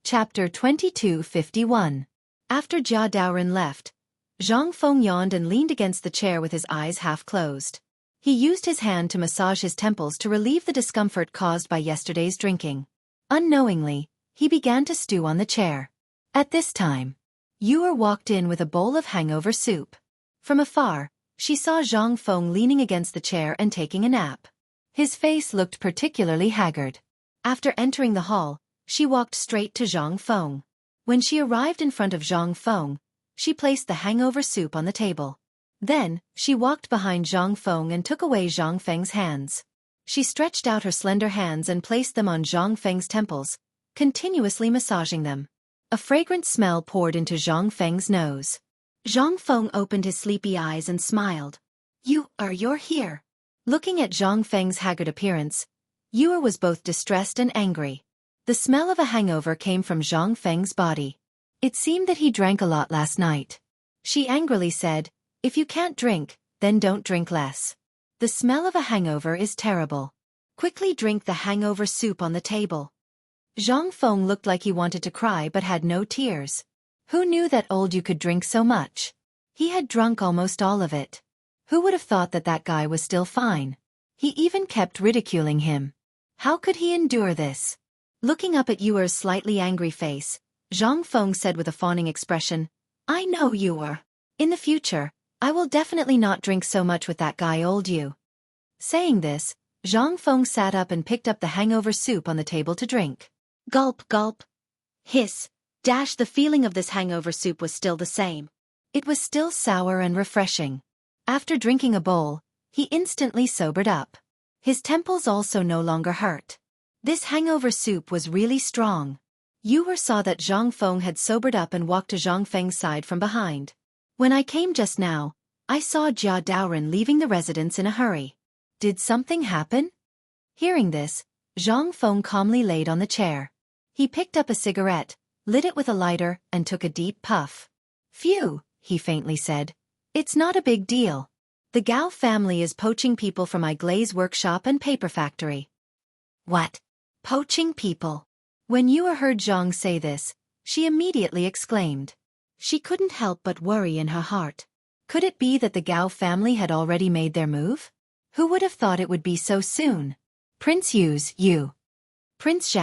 Chapter 2251. After Jia Daoren left, Zhang Feng yawned and leaned against the chair with his eyes half closed. He used his hand to massage his temples to relieve the discomfort caused by yesterday's drinking. Unknowingly, he began to stew on the chair. At this time, Yu'er walked in with a bowl of hangover soup. From afar, she saw Zhang Feng leaning against the chair and taking a nap. His face looked particularly haggard. After entering the hall, she walked straight to Zhang Feng. When she arrived in front of Zhang Feng, she placed the hangover soup on the table. Then, she walked behind Zhang Feng and took away Zhang Feng's hands. She stretched out her slender hands and placed them on Zhang Feng's temples, continuously massaging them. A fragrant smell poured into Zhang Feng's nose. Zhang Feng opened his sleepy eyes and smiled. You're here. Looking at Zhang Feng's haggard appearance, Yu'er was both distressed and angry. The smell of a hangover came from Zhang Feng's body. It seemed that he drank a lot last night. She angrily said, "If you can't drink, then don't drink less. The smell of a hangover is terrible. Quickly drink the hangover soup on the table." Zhang Feng looked like he wanted to cry but had no tears. Who knew that old Yu could drink so much? He had drunk almost all of it. Who would have thought that that guy was still fine? He even kept ridiculing him. How could he endure this? Looking up at Yu'er's slightly angry face, Zhang Feng said with a fawning expression, "I know Yu'er. In the future, I will definitely not drink so much with that guy old Yu." Saying this, Zhang Feng sat up and picked up the hangover soup on the table to drink. Gulp, gulp. Hiss, dash. The feeling of this hangover soup was still the same. It was still sour and refreshing. After drinking a bowl, he instantly sobered up. His temples also no longer hurt. This hangover soup was really strong. Yu'er saw that Zhang Feng had sobered up and walked to Zhang Feng's side from behind. "When I came just now, I saw Jia Daoren leaving the residence in a hurry. Did something happen?" Hearing this, Zhang Feng calmly laid on the chair. He picked up a cigarette, lit it with a lighter, and took a deep puff. "Phew," he faintly said. "It's not a big deal. The Gao family is poaching people from my glaze workshop and paper factory." "What? Poaching people?" When Yu'er heard Zhang say this, she immediately exclaimed. She couldn't help but worry in her heart. Could it be that the Gao family had already made their move? Who would have thought it would be so soon? Prince Prince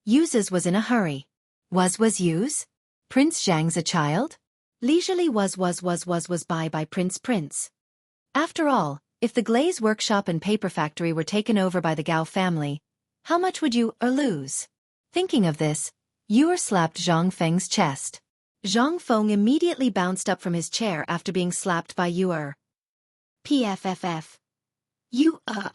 Yu's was in a hurry. Was Yu's? Prince Zhang's a child? Leisurely was by Prince. After all, if the glaze workshop and paper factory were taken over by the Gao family, how much would you lose? Thinking of this, Yu'er slapped Zhang Feng's chest. Zhang Feng immediately bounced up from his chair after being slapped by Yu'er. "Pfff.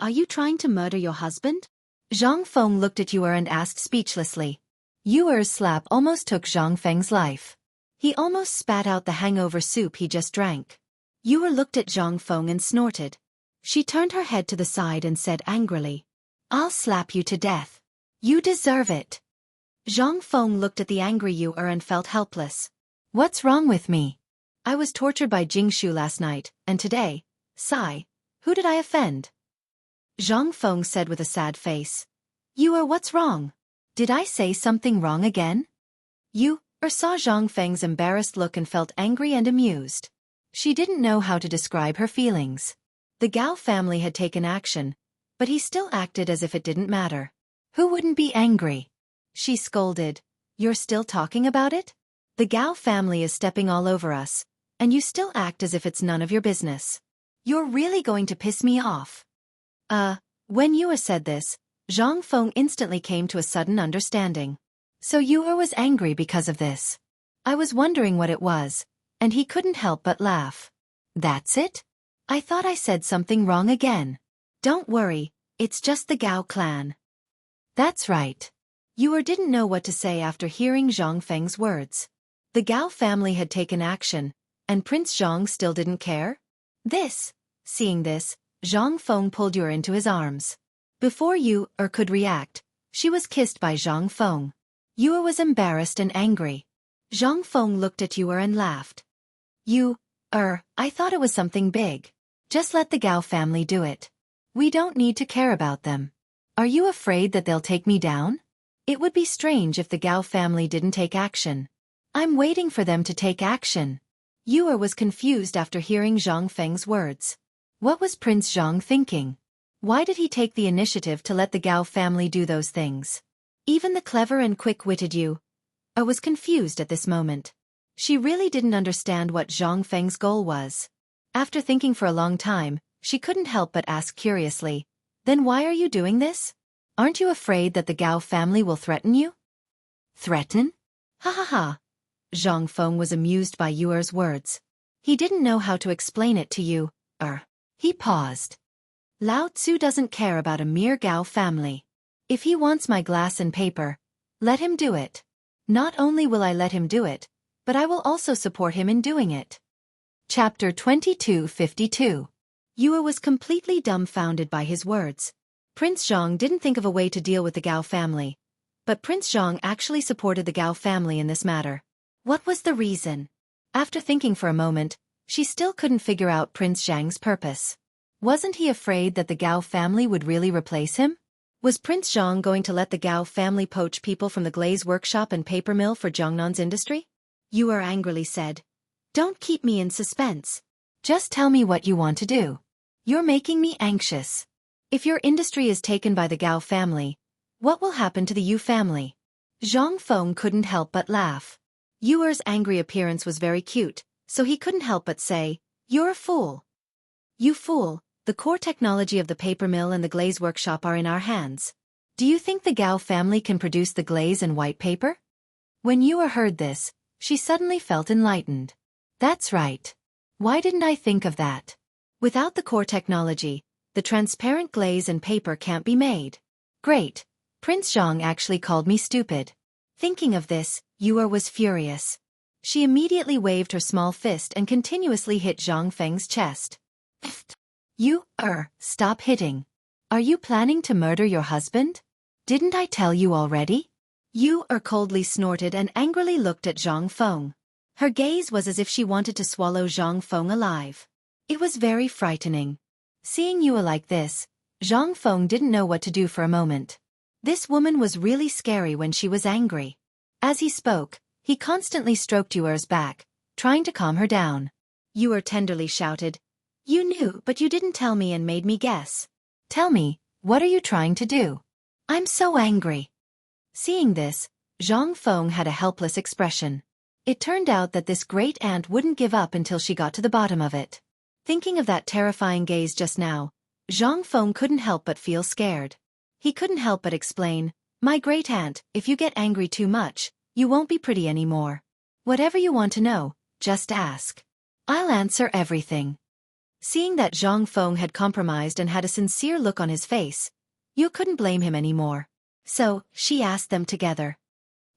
Are you trying to murder your husband?" Zhang Feng looked at Yu'er and asked speechlessly. Yu'er's slap almost took Zhang Feng's life. He almost spat out the hangover soup he just drank. Yu'er looked at Zhang Feng and snorted. She turned her head to the side and said angrily, "I'll slap you to death. You deserve it." Zhang Feng looked at the angry Yu'er and felt helpless. "What's wrong with me? I was tortured by Jianghu last night, and today, sigh, who did I offend?" Zhang Feng said with a sad face. "Yu'er, what's wrong? Did I say something wrong again?" Yu'er saw Zhang Feng's embarrassed look and felt angry and amused. She didn't know how to describe her feelings. The Gao family had taken action, but he still acted as if it didn't matter. Who wouldn't be angry? She scolded, "You're still talking about it? The Gao family is stepping all over us, and you still act as if it's none of your business. You're really going to piss me off." When Yu'er said this, Zhang Feng instantly came to a sudden understanding. So Yu'er was angry because of this. I was wondering what it was, and he couldn't help but laugh. "That's it? I thought I said something wrong again." "Don't worry, it's just the Gao clan." That's right. Yu'er didn't know what to say after hearing Zhang Feng's words. The Gao family had taken action, and Prince Zhang still didn't care? Seeing this, Zhang Feng pulled Yu'er into his arms. Before Yu'er could react, she was kissed by Zhang Feng. Yu'er was embarrassed and angry. Zhang Feng looked at Yu'er and laughed. I thought it was something big. Just let the Gao family do it. We don't need to care about them. Are you afraid that they'll take me down?" It would be strange if the Gao family didn't take action. I'm waiting for them to take action. Yu was confused after hearing Zhang Feng's words. What was Prince Zhang thinking? Why did he take the initiative to let the Gao family do those things? Even the clever and quick-witted Yu was confused at this moment. She really didn't understand what Zhang Feng's goal was. After thinking for a long time, she couldn't help but ask curiously, "Then why are you doing this? Aren't you afraid that the Gao family will threaten you?" Threaten? Ha ha ha. Zhang Feng was amused by Yuer's words. He didn't know how to explain it to Yu. He paused. Lao Tzu doesn't care about a mere Gao family. If he wants my glass and paper, let him do it. Not only will I let him do it, but I will also support him in doing it. Chapter 2252. Yu was completely dumbfounded by his words. Prince Zhang didn't think of a way to deal with the Gao family, but Prince Zhang actually supported the Gao family in this matter. What was the reason? After thinking for a moment, she still couldn't figure out Prince Zhang's purpose. Wasn't he afraid that the Gao family would really replace him? Was Prince Zhang going to let the Gao family poach people from the glaze workshop and paper mill for Jiangnan's industry? Yu angrily said, "Don't keep me in suspense. Just tell me what you want to do. You're making me anxious. If your industry is taken by the Gao family, what will happen to the Yu family?" Zhang Feng couldn't help but laugh. Yuer's angry appearance was very cute, so he couldn't help but say, "You're a fool. You fool, the core technology of the paper mill and the glaze workshop are in our hands. Do you think the Gao family can produce the glaze and white paper?" When Yuer heard this, she suddenly felt enlightened. That's right. Why didn't I think of that? Without the core technology, the transparent glaze and paper can't be made. Great. Prince Zhang actually called me stupid. Thinking of this, Yuer was furious. She immediately waved her small fist and continuously hit Zhang Feng's chest. Stop hitting. Are you planning to murder your husband? Didn't I tell you already? Yuer coldly snorted and angrily looked at Zhang Feng. Her gaze was as if she wanted to swallow Zhang Feng alive. It was very frightening. Seeing Yuer like this, Zhang Feng didn't know what to do for a moment. This woman was really scary when she was angry. As he spoke, he constantly stroked Yuer's back, trying to calm her down. Yuer tenderly shouted, "You knew, but you didn't tell me and made me guess. Tell me, what are you trying to do? I'm so angry." Seeing this, Zhang Feng had a helpless expression. It turned out that this great aunt wouldn't give up until she got to the bottom of it. Thinking of that terrifying gaze just now, Zhang Feng couldn't help but feel scared. He couldn't help but explain, "My great aunt, if you get angry too much, you won't be pretty anymore. Whatever you want to know, just ask. I'll answer everything." Seeing that Zhang Feng had compromised and had a sincere look on his face, Yu couldn't blame him anymore. So, she asked them together.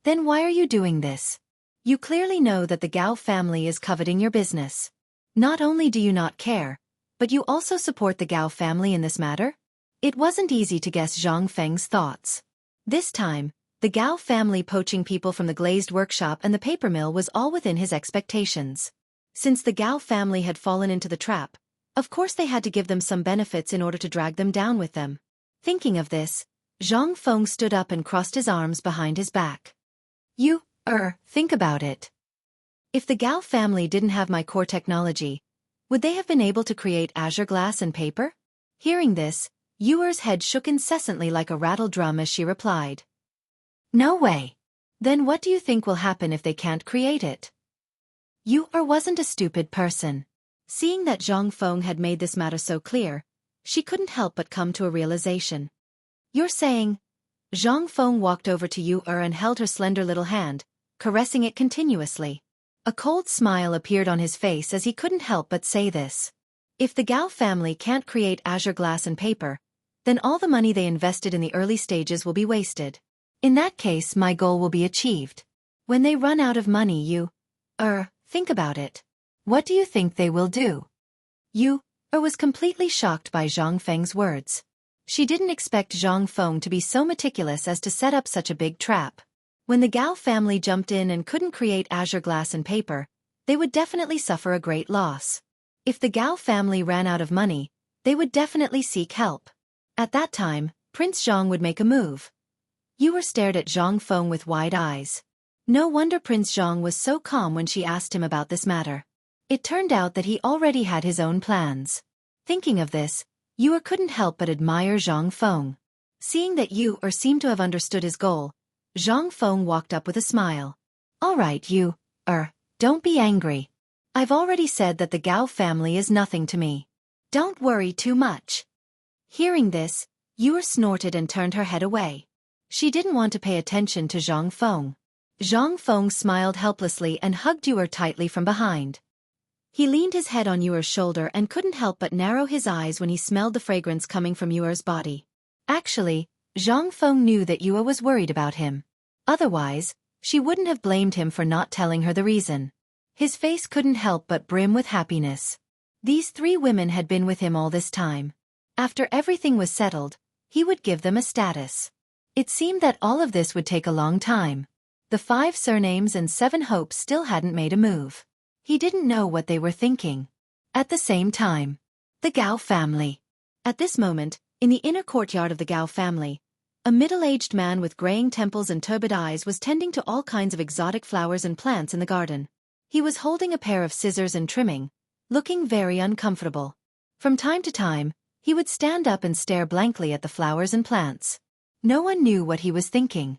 "Then why are you doing this? You clearly know that the Gao family is coveting your business. Not only do you not care, but you also support the Gao family in this matter?" It wasn't easy to guess Zhang Feng's thoughts. This time, the Gao family poaching people from the glazed workshop and the paper mill was all within his expectations. Since the Gao family had fallen into the trap, of course they had to give them some benefits in order to drag them down with them. Thinking of this, Zhang Feng stood up and crossed his arms behind his back. Think about it. If the Gao family didn't have my core technology, would they have been able to create azure glass and paper? Hearing this, Yuer's head shook incessantly like a rattle drum as she replied. "No way. Then what do you think will happen if they can't create it?" Yuer wasn't a stupid person. Seeing that Zhang Feng had made this matter so clear, she couldn't help but come to a realization. "You're saying..." Zhang Feng walked over to Yuer and held her slender little hand, caressing it continuously. A cold smile appeared on his face as he couldn't help but say this. If the Gao family can't create azure glass and paper, then all the money they invested in the early stages will be wasted. In that case, my goal will be achieved. When they run out of money, think about it. What do you think they will do?" Yuer was completely shocked by Zhang Feng's words. She didn't expect Zhang Feng to be so meticulous as to set up such a big trap. When the Gao family jumped in and couldn't create azure glass and paper, they would definitely suffer a great loss. If the Gao family ran out of money, they would definitely seek help. At that time, Prince Zhang would make a move. Yuer stared at Zhang Feng with wide eyes. No wonder Prince Zhang was so calm when she asked him about this matter. It turned out that he already had his own plans. Thinking of this, Yuer couldn't help but admire Zhang Feng. Seeing that Yuer seemed to have understood his goal, Zhang Feng walked up with a smile. All right, Yuer, don't be angry. I've already said that the Gao family is nothing to me. Don't worry too much. Hearing this, Yuer snorted and turned her head away. She didn't want to pay attention to Zhang Feng. Zhang Feng smiled helplessly and hugged Yuer tightly from behind. He leaned his head on Yuer's shoulder and couldn't help but narrow his eyes when he smelled the fragrance coming from Yuer's body. Actually, Zhang Feng knew that Yuer was worried about him. Otherwise, she wouldn't have blamed him for not telling her the reason. His face couldn't help but brim with happiness. These 3 women had been with him all this time. After everything was settled, he would give them a status. It seemed that all of this would take a long time. The 5 surnames and 7 hopes still hadn't made a move. He didn't know what they were thinking. At the same time, the Gao family. At this moment, in the inner courtyard of the Gao family, a middle-aged man with graying temples and turbid eyes was tending to all kinds of exotic flowers and plants in the garden. He was holding a pair of scissors and trimming, looking very uncomfortable. From time to time, he would stand up and stare blankly at the flowers and plants. No one knew what he was thinking.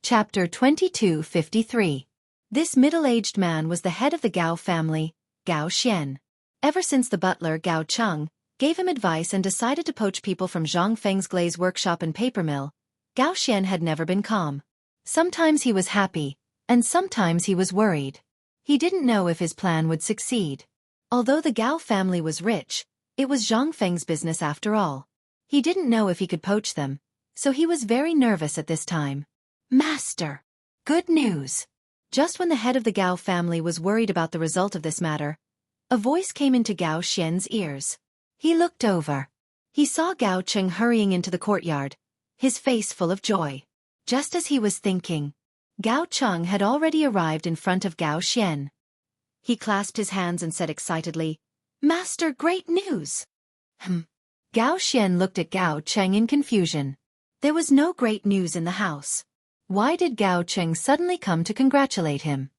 Chapter 2253. This middle-aged man was the head of the Gao family, Gao Xian. Ever since the butler Gao Cheng gave him advice and decided to poach people from Zhang Feng's glaze workshop and paper mill, Gao Xian had never been calm. Sometimes he was happy, and sometimes he was worried. He didn't know if his plan would succeed. Although the Gao family was rich, it was Zhang Feng's business after all. He didn't know if he could poach them, so he was very nervous at this time. Master! Good news! Just when the head of the Gao family was worried about the result of this matter, a voice came into Gao Xian's ears. He looked over. He saw Gao Cheng hurrying into the courtyard, his face full of joy. Just as he was thinking, Gao Cheng had already arrived in front of Gao Xian. He clasped his hands and said excitedly, "Master, great news!" Gao Xian looked at Gao Cheng in confusion. There was no great news in the house. Why did Gao Cheng suddenly come to congratulate him?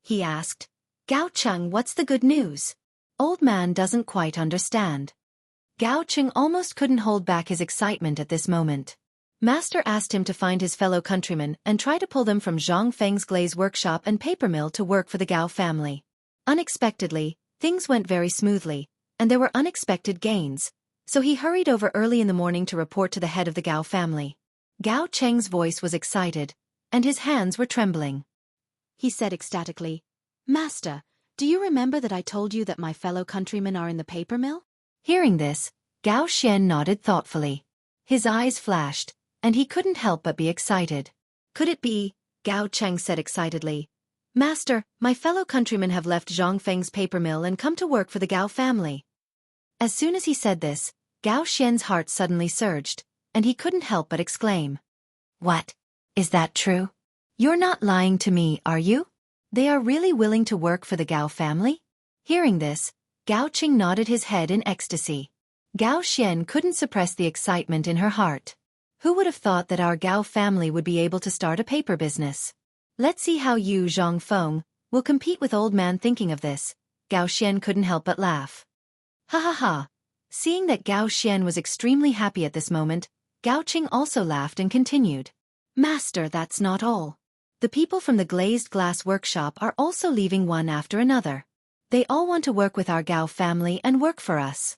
He asked, "Gao Cheng, what's the good news?" Old man doesn't quite understand. Gao Cheng almost couldn't hold back his excitement at this moment. Master asked him to find his fellow countrymen and try to pull them from Zhang Feng's glaze workshop and paper mill to work for the Gao family. Unexpectedly, things went very smoothly, and there were unexpected gains, so he hurried over early in the morning to report to the head of the Gao family. Gao Cheng's voice was excited, and his hands were trembling. He said ecstatically, "Master, do you remember that I told you that my fellow countrymen are in the paper mill?" Hearing this, Gao Xian nodded thoughtfully. His eyes flashed, and he couldn't help but be excited. "Could it be?" Gao Cheng said excitedly. "Master, my fellow countrymen have left Zhang Feng's paper mill and come to work for the Gao family." As soon as he said this, Gao Xian's heart suddenly surged, and he couldn't help but exclaim, "What? Is that true? You're not lying to me, are you? They are really willing to work for the Gao family?" Hearing this, Gao Cheng nodded his head in ecstasy. Gao Xian couldn't suppress the excitement in her heart. Who would have thought that our Gao family would be able to start a paper business? Let's see how you, Zhang Feng, will compete with old man. Thinking of this, Gao Xian couldn't help but laugh. Ha ha ha. Seeing that Gao Xian was extremely happy at this moment, Gao Cheng also laughed and continued. "Master, that's not all. The people from the glazed glass workshop are also leaving one after another. They all want to work with our Gao family and work for us."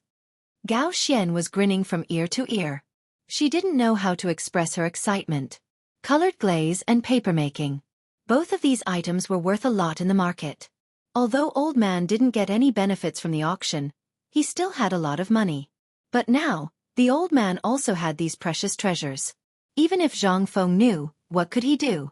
Gao Xian was grinning from ear to ear. She didn't know how to express her excitement. Colored glaze and papermaking. Both of these items were worth a lot in the market. Although old man didn't get any benefits from the auction, he still had a lot of money. But now, the old man also had these precious treasures. Even if Zhang Feng knew, what could he do?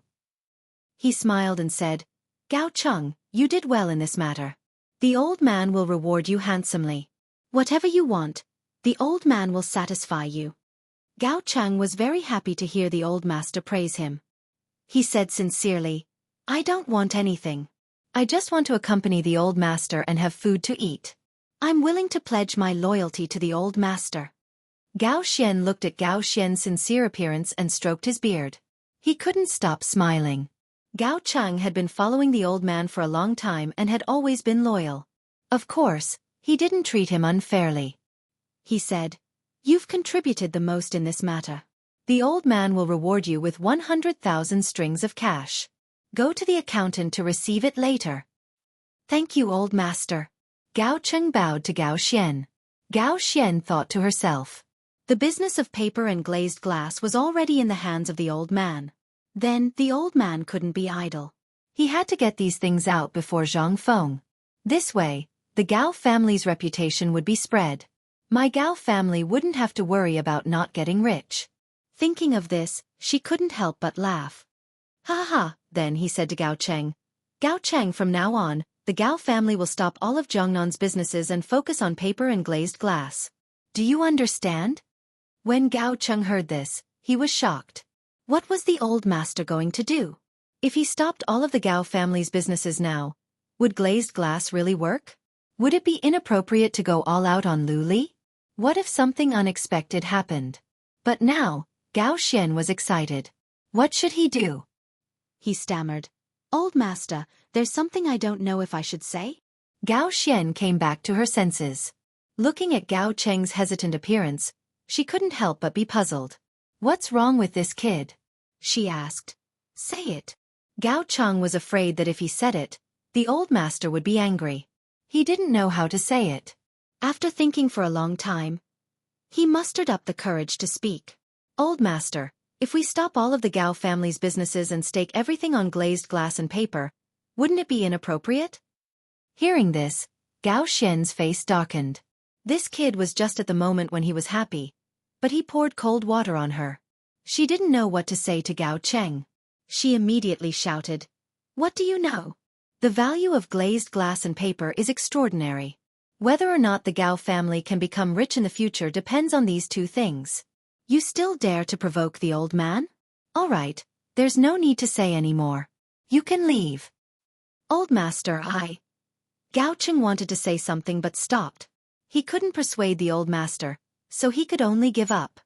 He smiled and said, "Gao Cheng, you did well in this matter. The old man will reward you handsomely. Whatever you want, the old man will satisfy you." Gao Cheng was very happy to hear the old master praise him. He said sincerely, "I don't want anything. I just want to accompany the old master and have food to eat. I'm willing to pledge my loyalty to the old master." Gao Xian looked at Gao Xian's sincere appearance and stroked his beard. He couldn't stop smiling. Gao Cheng had been following the old man for a long time and had always been loyal. Of course, he didn't treat him unfairly. He said, "You've contributed the most in this matter. The old man will reward you with 100,000 strings of cash. Go to the accountant to receive it later." "Thank you, old master." Gao Cheng bowed to Gao Xian. Gao Xian thought to herself. The business of paper and glazed glass was already in the hands of the old man. Then, the old man couldn't be idle. He had to get these things out before Zhang Feng. This way, the Gao family's reputation would be spread. My Gao family wouldn't have to worry about not getting rich. Thinking of this, she couldn't help but laugh. "Ha ha," then he said to Gao Cheng. "Gao Cheng, from now on, the Gao family will stop all of Jiangnan's businesses and focus on paper and glazed glass. Do you understand?" When Gao Cheng heard this, he was shocked. What was the old master going to do? If he stopped all of the Gao family's businesses now, would glazed glass really work? Would it be inappropriate to go all out on Lu Li? What if something unexpected happened? But now, Gao Xian was excited. What should he do? He stammered. "Old master, there's something I don't know if I should say." Gao Xian came back to her senses. Looking at Gao Cheng's hesitant appearance, she couldn't help but be puzzled. "What's wrong with this kid?" she asked. "Say it." Gao Cheng was afraid that if he said it, the old master would be angry. He didn't know how to say it. After thinking for a long time, he mustered up the courage to speak. "Old master, if we stop all of the Gao family's businesses and stake everything on glazed glass and paper, wouldn't it be inappropriate?" Hearing this, Gao Xian's face darkened. This kid was just at the moment when he was happy, but he poured cold water on her. She didn't know what to say to Gao Cheng. She immediately shouted, "What do you know? The value of glazed glass and paper is extraordinary. Whether or not the Gao family can become rich in the future depends on these two things. You still dare to provoke the old man? All right, there's no need to say any more. You can leave." "Old master, Gao Cheng wanted to say something but stopped. He couldn't persuade the old master, so he could only give up.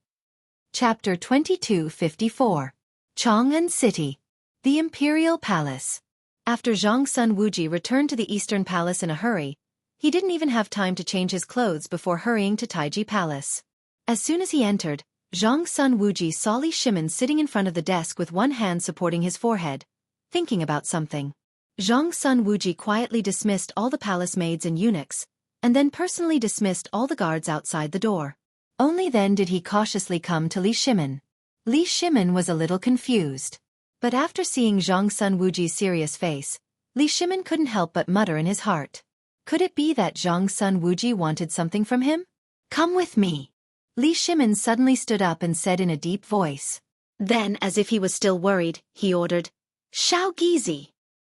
Chapter 2254. Chang'an City. The Imperial Palace. After Zhang Sun Wuji returned to the Eastern Palace in a hurry, he didn't even have time to change his clothes before hurrying to Taiji Palace. As soon as he entered, Zhang Sun Wuji saw Li Shimin sitting in front of the desk with one hand supporting his forehead, thinking about something. Zhang Sun Wuji quietly dismissed all the palace maids and eunuchs, and then personally dismissed all the guards outside the door. Only then did he cautiously come to Li Shimin. Li Shimin was a little confused. But after seeing Zhang Sun Wuji's serious face, Li Shimin couldn't help but mutter in his heart. Could it be that Zhang Sun Wuji wanted something from him? "Come with me." Li Shimin suddenly stood up and said in a deep voice. Then, as if he was still worried, he ordered, "Shao Gizi,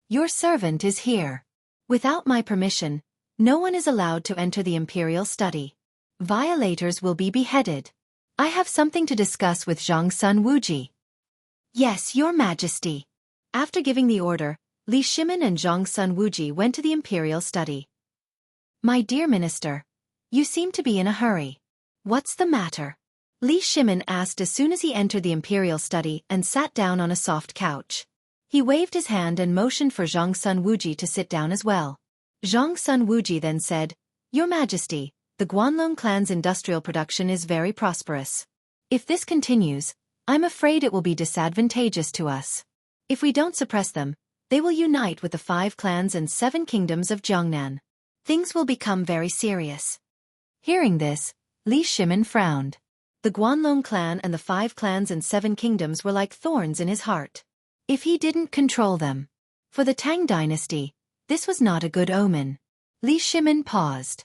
your servant is here. Without my permission, no one is allowed to enter the imperial study. Violators will be beheaded. I have something to discuss with Zhang Sun Wuji." "Yes, your majesty." After giving the order, Li Shimin and Zhang Sun Wuji went to the imperial study. "My dear minister, you seem to be in a hurry. What's the matter?" Li Shimin asked as soon as he entered the imperial study and sat down on a soft couch. He waved his hand and motioned for Zhang Sun Wuji to sit down as well. Zhang Sun Wuji then said, "Your Majesty, the Guanlong clan's industrial production is very prosperous. If this continues, I'm afraid it will be disadvantageous to us. If we don't suppress them, they will unite with the 5 clans and 7 kingdoms of Jiangnan. Things will become very serious." Hearing this, Li Shimin frowned. The Guanlong clan and the 5 clans and 7 kingdoms were like thorns in his heart. If he didn't control them. For the Tang dynasty, this was not a good omen. Li Shimin paused.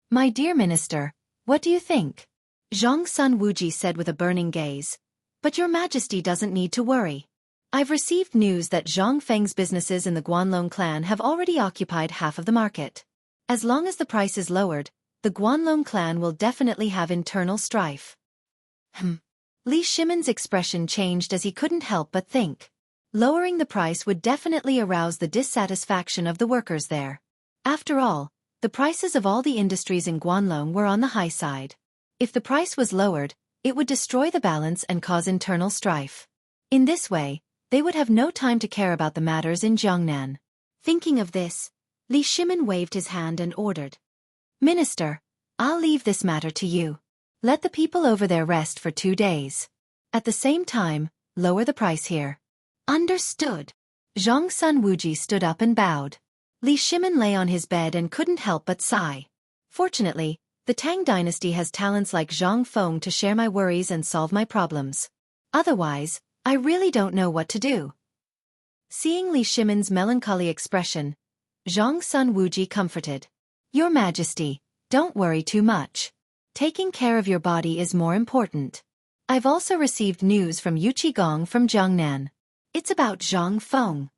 "My dear minister, what do you think?" Zhang Sun Wuji said with a burning gaze. "But your majesty doesn't need to worry. I've received news that Zhang Feng's businesses in the Guanlong clan have already occupied half of the market. As long as the price is lowered, the Guanlong clan will definitely have internal strife." Li Shimin's expression changed as he couldn't help but think. Lowering the price would definitely arouse the dissatisfaction of the workers there. After all, the prices of all the industries in Guanlong were on the high side. If the price was lowered, it would destroy the balance and cause internal strife. In this way, they would have no time to care about the matters in Jiangnan. Thinking of this, Li Shimin waved his hand and ordered, "Minister, I'll leave this matter to you. Let the people over there rest for 2 days. At the same time, lower the price here." "Understood." Zhang Sun Wuji stood up and bowed. Li Shimin lay on his bed and couldn't help but sigh. Fortunately, the Tang dynasty has talents like Zhang Feng to share my worries and solve my problems. Otherwise, I really don't know what to do. Seeing Li Shimin's melancholy expression, Zhang Sun Wuji comforted. "Your Majesty, don't worry too much. Taking care of your body is more important. I've also received news from Yuqigong from Jiangnan. It's about Zhang Feng."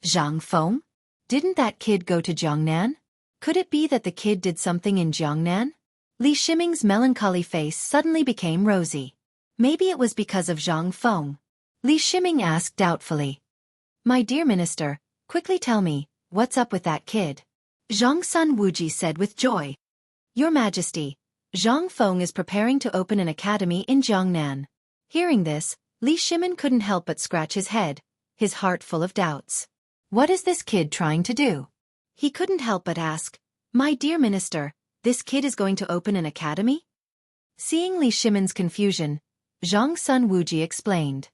Zhang Feng? Didn't that kid go to Jiangnan? Could it be that the kid did something in Jiangnan? Li Shiming's melancholy face suddenly became rosy. Maybe it was because of Zhang Feng. Li Shiming asked doubtfully. "My dear minister, quickly tell me, what's up with that kid?" Zhang Sun Wuji said with joy. "Your Majesty, Zhang Feng is preparing to open an academy in Jiangnan." Hearing this, Li Shimin couldn't help but scratch his head, his heart full of doubts. What is this kid trying to do? He couldn't help but ask, "My dear minister, this kid is going to open an academy?" Seeing Li Shimin's confusion, Zhang Sun Wuji explained.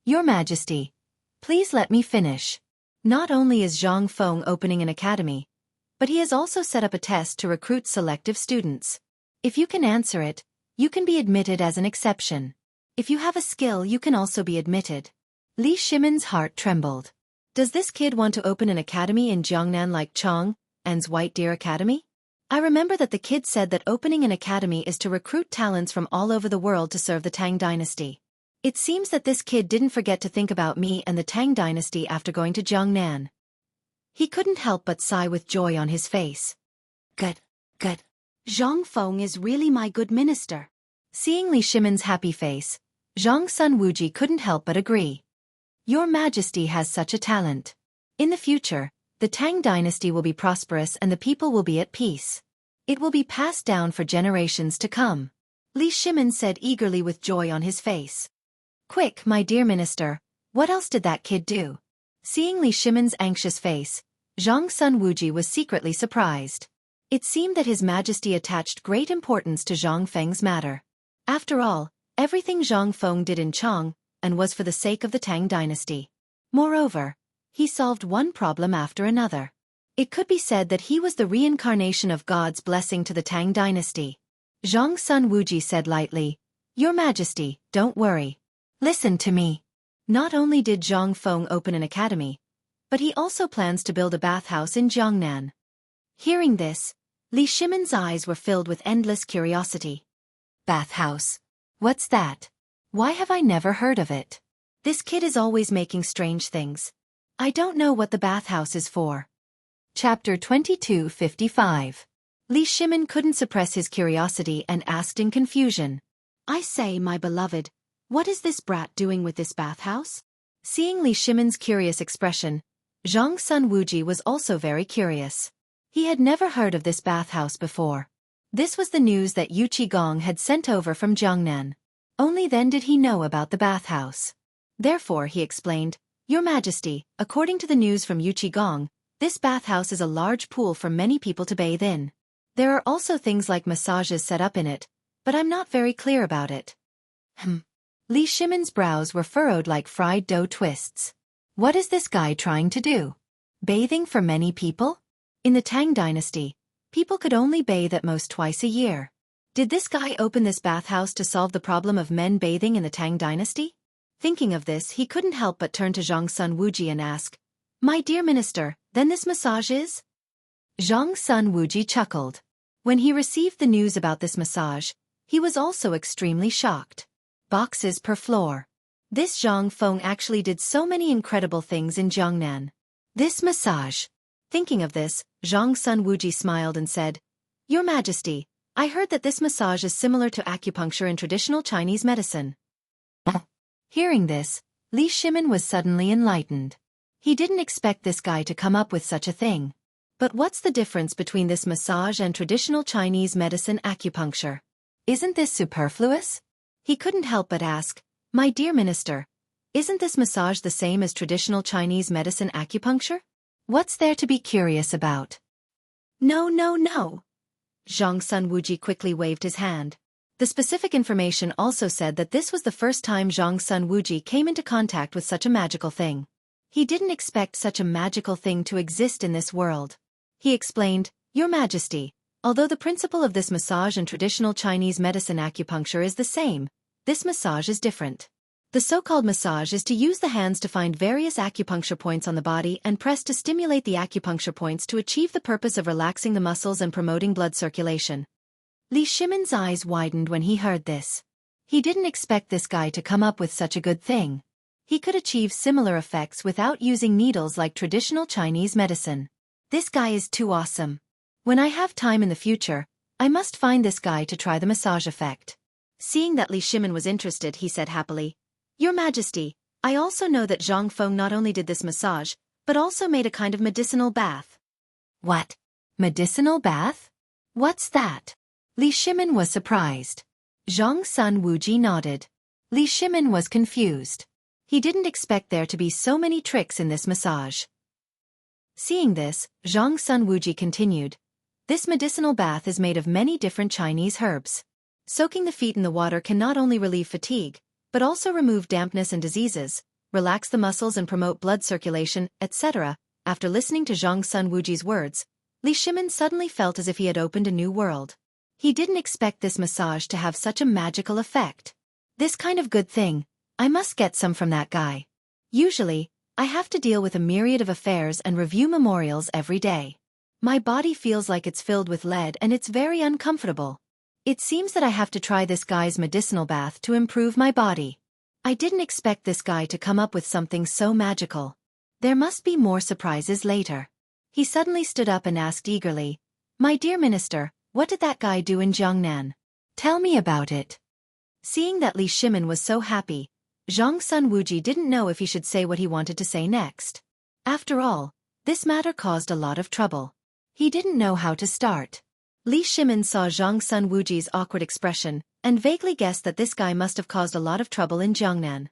"Your Majesty, please let me finish. Not only is Zhang Feng opening an academy, but he has also set up a test to recruit selective students. If you can answer it, you can be admitted as an exception. If you have a skill, you can also be admitted." Li Shimin's heart trembled. Does this kid want to open an academy in Jiangnan like Chang An's White Deer Academy? I remember that the kid said that opening an academy is to recruit talents from all over the world to serve the Tang dynasty. It seems that this kid didn't forget to think about me and the Tang dynasty after going to Jiangnan. He couldn't help but sigh with joy on his face. Good. Zhang Feng is really my good minister." Seeing Li Shimin's happy face, Zhang Sun Wuji couldn't help but agree. "Your Majesty has such a talent. In the future, the Tang dynasty will be prosperous and the people will be at peace. It will be passed down for generations to come." Li Shimin said eagerly with joy on his face. "Quick, my dear minister, what else did that kid do?" Seeing Li Shimin's anxious face, Zhang Sun Wuji was secretly surprised. It seemed that His Majesty attached great importance to Zhang Feng's matter. After all, everything Zhang Feng did in Chang and was for the sake of the Tang dynasty. Moreover, he solved one problem after another. It could be said that he was the reincarnation of God's blessing to the Tang dynasty. Zhang Sun Wuji said lightly, "Your Majesty, don't worry. Listen to me. Not only did Zhang Feng open an academy, but he also plans to build a bathhouse in Jiangnan." Hearing this, Li Shimin's eyes were filled with endless curiosity. Bathhouse? What's that? Why have I never heard of it? This kid is always making strange things. I don't know what the bathhouse is for. Chapter 2255. Li Shimin couldn't suppress his curiosity and asked in confusion. "I say, my beloved, what is this brat doing with this bathhouse?" Seeing Li Shimin's curious expression, Zhang Sun Wuji was also very curious. He had never heard of this bathhouse before. This was the news that Yuqigong had sent over from Jiangnan. Only then did he know about the bathhouse. Therefore he explained, "Your Majesty, according to the news from Yuqigong, this bathhouse is a large pool for many people to bathe in. There are also things like massages set up in it, but I'm not very clear about it." Li Shimin's brows were furrowed like fried dough twists. What is this guy trying to do? Bathing for many people? In the Tang dynasty, people could only bathe at most twice a year. Did this guy open this bathhouse to solve the problem of men bathing in the Tang dynasty? Thinking of this, he couldn't help but turn to Zhang Sun Wuji and ask, "My dear minister, then this massage is?" Zhang Sun Wuji chuckled. When he received the news about this massage, he was also extremely shocked. Boxes per floor. This Zhang Feng actually did so many incredible things in Jiangnan. This massage. Thinking of this, Zhang Sun Wuji smiled and said, "Your Majesty, I heard that this massage is similar to acupuncture in traditional Chinese medicine." Hearing this, Li Shimin was suddenly enlightened. He didn't expect this guy to come up with such a thing. But what's the difference between this massage and traditional Chinese medicine acupuncture? Isn't this superfluous? He couldn't help but ask, "My dear minister, isn't this massage the same as traditional Chinese medicine acupuncture? What's there to be curious about?" "No, no, no." Zhang Sun Wuji quickly waved his hand. The specific information also said that this was the first time Zhang Sun Wuji came into contact with such a magical thing. He didn't expect such a magical thing to exist in this world. He explained, "Your Majesty, although the principle of this massage and traditional Chinese medicine acupuncture is the same, this massage is different. The so-called massage is to use the hands to find various acupuncture points on the body and press to stimulate the acupuncture points to achieve the purpose of relaxing the muscles and promoting blood circulation." Li Shimin's eyes widened when he heard this. He didn't expect this guy to come up with such a good thing. He could achieve similar effects without using needles like traditional Chinese medicine. This guy is too awesome. When I have time in the future, I must find this guy to try the massage effect. Seeing that Li Shimin was interested, he said happily, "Your Majesty, I also know that Zhang Feng not only did this massage, but also made a kind of medicinal bath." "What? Medicinal bath? What's that?" Li Shimin was surprised. Zhang Sun Wuji nodded. Li Shimin was confused. He didn't expect there to be so many tricks in this massage. Seeing this, Zhang Sun Wuji continued, "This medicinal bath is made of many different Chinese herbs. Soaking the feet in the water can not only relieve fatigue, but also remove dampness and diseases, relax the muscles and promote blood circulation, etc." After listening to Zhang Sun Wuji's words, Li Shimin suddenly felt as if he had opened a new world. He didn't expect this massage to have such a magical effect. This kind of good thing, I must get some from that guy. Usually, I have to deal with a myriad of affairs and review memorials every day. My body feels like it's filled with lead and it's very uncomfortable. It seems that I have to try this guy's medicinal bath to improve my body. I didn't expect this guy to come up with something so magical. There must be more surprises later." He suddenly stood up and asked eagerly, "My dear minister, what did that guy do in Jiangnan? Tell me about it." Seeing that Li Shimin was so happy, Zhang Sun Wuji didn't know if he should say what he wanted to say next. After all, this matter caused a lot of trouble. He didn't know how to start. Li Shimin saw Zhang Sun Wuji's awkward expression and vaguely guessed that this guy must have caused a lot of trouble in Jiangnan.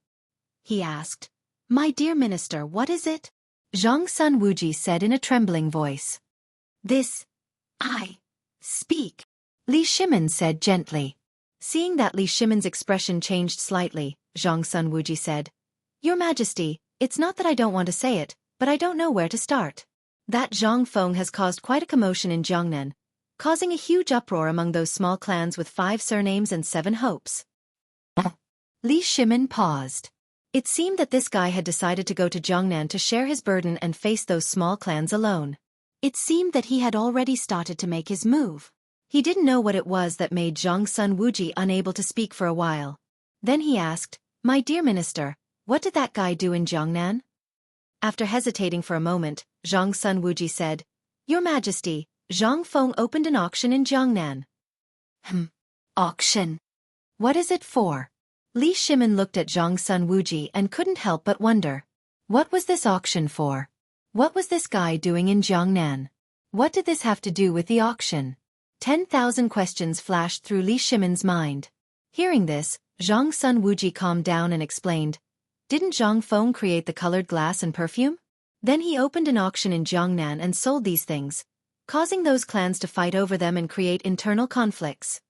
He asked, "My dear minister, what is it?" Zhang Sun Wuji said in a trembling voice. I speak," Li Shimin said gently. Seeing that Li Shimin's expression changed slightly, Zhang Sun Wuji said, "Your Majesty, it's not that I don't want to say it, but I don't know where to start. That Zhang Feng has caused quite a commotion in Jiangnan, causing a huge uproar among those small clans with 5 surnames and 7 hopes." Li Shimin paused. It seemed that this guy had decided to go to Jiangnan to share his burden and face those small clans alone. It seemed that he had already started to make his move. He didn't know what it was that made Zhang Sun Wuji unable to speak for a while. Then he asked, "My dear minister, what did that guy do in Jiangnan?" After hesitating for a moment, Zhang Sun Wuji said, "Your Majesty, Zhang Feng opened an auction in Jiangnan." Auction? What is it for?" Li Shimin looked at Zhang Sun Wuji and couldn't help but wonder. What was this auction for? What was this guy doing in Jiangnan? What did this have to do with the auction? 10,000 questions flashed through Li Shimin's mind. Hearing this, Zhang Sun Wuji calmed down and explained, "Didn't Zhang Feng create the colored glass and perfume? Then he opened an auction in Jiangnan and sold these things, causing those clans to fight over them and create internal conflicts."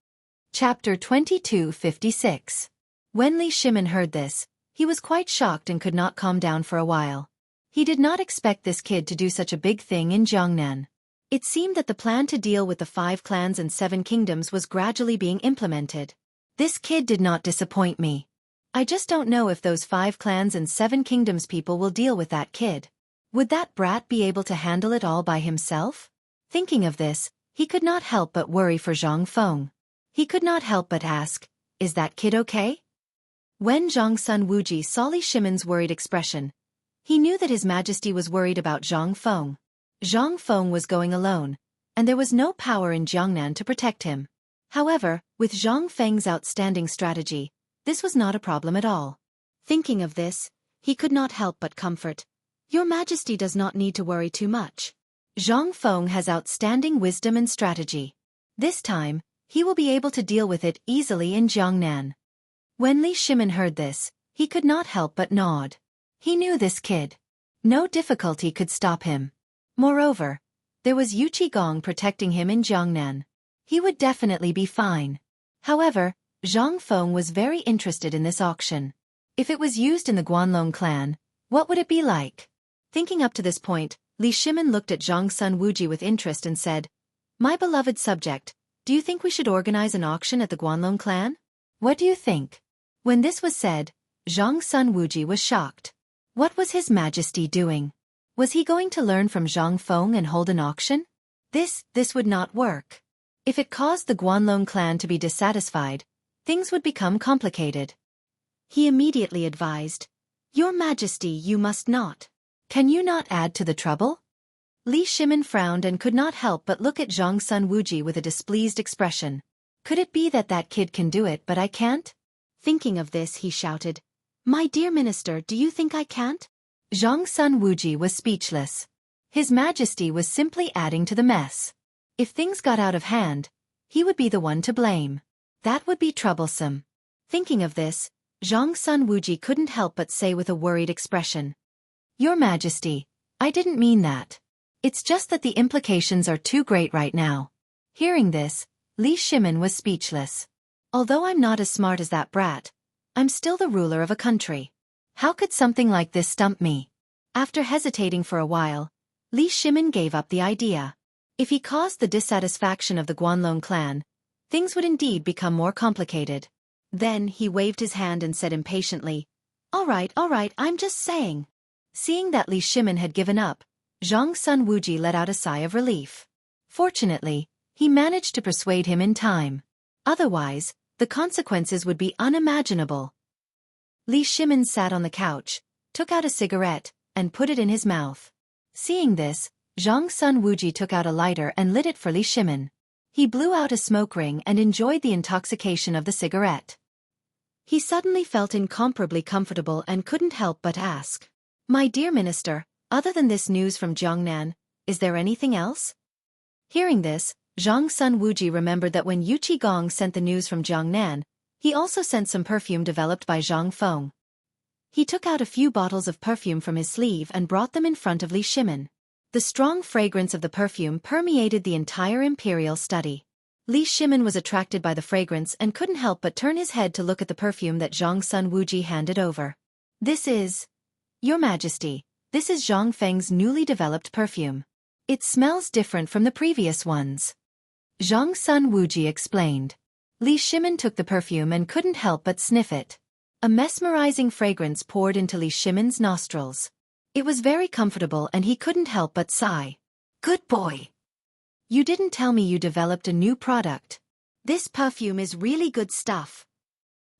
Chapter 2256. When Li Shimin heard this, he was quite shocked and could not calm down for a while. He did not expect this kid to do such a big thing in Jiangnan. It seemed that the plan to deal with the 5 clans and 7 kingdoms was gradually being implemented. This kid did not disappoint me. I just don't know if those 5 clans and 7 kingdoms people will deal with that kid. Would that brat be able to handle it all by himself? Thinking of this, he could not help but worry for Zhang Feng. He could not help but ask, "Is that kid okay?" When Zhang Sun Wuji saw Li Shimin's worried expression, he knew that His Majesty was worried about Zhang Feng. Zhang Feng was going alone, and there was no power in Jiangnan to protect him. However, with Zhang Feng's outstanding strategy, this was not a problem at all. Thinking of this, he could not help but comfort. "Your Majesty does not need to worry too much. Zhang Feng has outstanding wisdom and strategy. This time, he will be able to deal with it easily in Jiangnan. When Li Shimin heard this, he could not help but nod. He knew this kid. No difficulty could stop him. Moreover, there was Yu Qigong protecting him in Jiangnan. He would definitely be fine. However, Zhang Feng was very interested in this auction. If it was used in the Guanlong clan, what would it be like? Thinking up to this point, Li Shimin looked at Zhang Sun Wuji with interest and said, "My beloved subject, do you think we should organize an auction at the Guanlong clan? What do you think?" When this was said, Zhang Sun Wuji was shocked. What was His Majesty doing? Was he going to learn from Zhang Feng and hold an auction? This would not work. If it caused the Guanlong clan to be dissatisfied, things would become complicated. He immediately advised, "Your Majesty, you must not. Can you not add to the trouble?" Li Shimin frowned and could not help but look at Zhang Sun Wuji with a displeased expression. Could it be that that kid can do it but I can't? Thinking of this, he shouted, "My dear minister, do you think I can't?" Zhang Sun Wuji was speechless. His Majesty was simply adding to the mess. If things got out of hand, he would be the one to blame. That would be troublesome. Thinking of this, Zhang Sun Wuji couldn't help but say with a worried expression, "Your Majesty, I didn't mean that. It's just that the implications are too great right now." Hearing this, Li Shimin was speechless. Although I'm not as smart as that brat, I'm still the ruler of a country. How could something like this stump me? After hesitating for a while, Li Shimin gave up the idea. If he caused the dissatisfaction of the Guanlong clan, things would indeed become more complicated. Then he waved his hand and said impatiently, all right, I'm just saying." Seeing that Li Shimin had given up, Zhang Sun Wuji let out a sigh of relief. Fortunately, he managed to persuade him in time. Otherwise, the consequences would be unimaginable. Li Shimin sat on the couch, took out a cigarette, and put it in his mouth. Seeing this, Zhang Sun Wuji took out a lighter and lit it for Li Shimin. He blew out a smoke ring and enjoyed the intoxication of the cigarette. He suddenly felt incomparably comfortable and couldn't help but ask, "My dear minister, other than this news from Jiangnan, is there anything else?" Hearing this, Zhang Sun Wuji remembered that when Yu Qigong sent the news from Jiangnan, he also sent some perfume developed by Zhang Feng. He took out a few bottles of perfume from his sleeve and brought them in front of Li Shimin. The strong fragrance of the perfume permeated the entire imperial study. Li Shimin was attracted by the fragrance and couldn't help but turn his head to look at the perfume that Zhang Sun Wuji handed over. "This is... Your Majesty, this is Zhang Feng's newly developed perfume. It smells different from the previous ones," Zhang Sun Wuji explained. Li Shimin took the perfume and couldn't help but sniff it. A mesmerizing fragrance poured into Li Shimin's nostrils. It was very comfortable and he couldn't help but sigh. "Good boy. You didn't tell me you developed a new product. This perfume is really good stuff."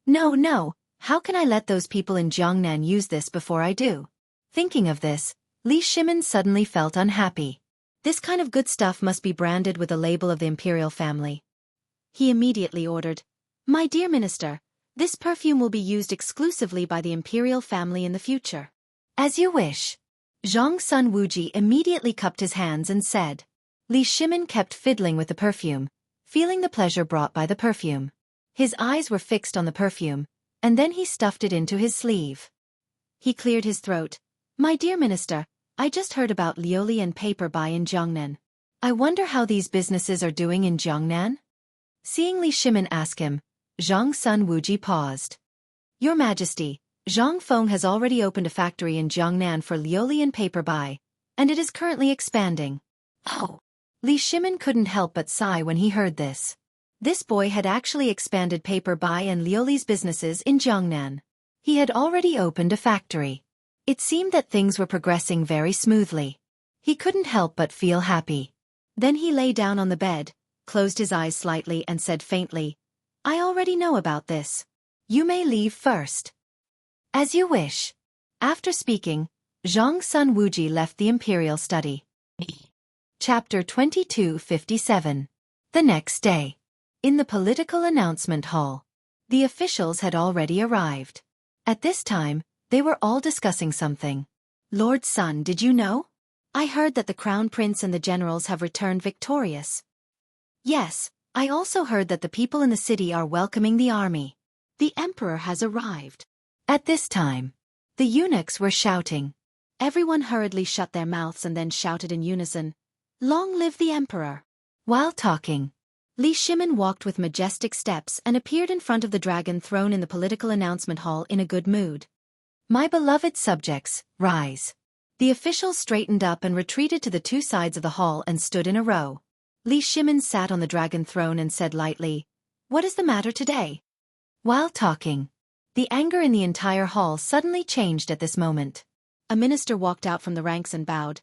No, how can I let those people in Jiangnan use this before I do?" Thinking of this, Li Shimin suddenly felt unhappy. This kind of good stuff must be branded with a label of the imperial family. He immediately ordered, "My dear minister, this perfume will be used exclusively by the imperial family in the future." "As you wish." Zhang Sun Wuji immediately cupped his hands and said. Li Shimin kept fiddling with the perfume, feeling the pleasure brought by the perfume. His eyes were fixed on the perfume, and then he stuffed it into his sleeve. He cleared his throat. "My dear minister, I just heard about Lioli and paper buy in Jiangnan. I wonder how these businesses are doing in Jiangnan?" Seeing Li Shimin ask him, Zhang Sun Wuji paused. "Your Majesty, Zhang Feng has already opened a factory in Jiangnan for Lioli and paper buy, and it is currently expanding." Oh! Li Shimin couldn't help but sigh when he heard this. This boy had actually expanded paper buy and Lioli's businesses in Jiangnan. He had already opened a factory. It seemed that things were progressing very smoothly. He couldn't help but feel happy. Then he lay down on the bed, closed his eyes slightly and said faintly, "I already know about this. You may leave first." "As you wish." After speaking, Zhang Sun Wuji left the imperial study. Chapter 2257. The next day. In the political announcement hall. The officials had already arrived. At this time, they were all discussing something. "Lord Sun, did you know? I heard that the crown prince and the generals have returned victorious. Yes, I also heard that the people in the city are welcoming the army. The emperor has arrived. At this time, the eunuchs were shouting. Everyone hurriedly shut their mouths and then shouted in unison, "Long live the emperor!" While talking, Li Shimin walked with majestic steps and appeared in front of the dragon throne in the political announcement hall in a good mood. "My beloved subjects, rise." The officials straightened up and retreated to the two sides of the hall and stood in a row. Li Shimin sat on the dragon throne and said lightly, "What is the matter today?" While talking, the anger in the entire hall suddenly changed at this moment. A minister walked out from the ranks and bowed.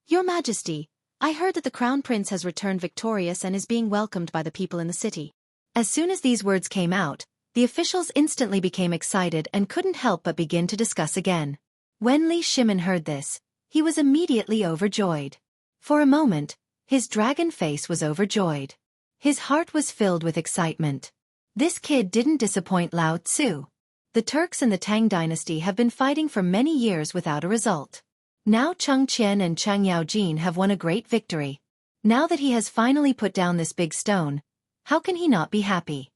"Your Majesty, I heard that the crown prince has returned victorious and is being welcomed by the people in the city." As soon as these words came out, the officials instantly became excited and couldn't help but begin to discuss again. When Li Shimin heard this, he was immediately overjoyed. For a moment, his dragon face was overjoyed. His heart was filled with excitement. This kid didn't disappoint Lao Tzu. The Turks and the Tang dynasty have been fighting for many years without a result. Now Cheng Qian and Cheng Yaojin have won a great victory. Now that he has finally put down this big stone, how can he not be happy?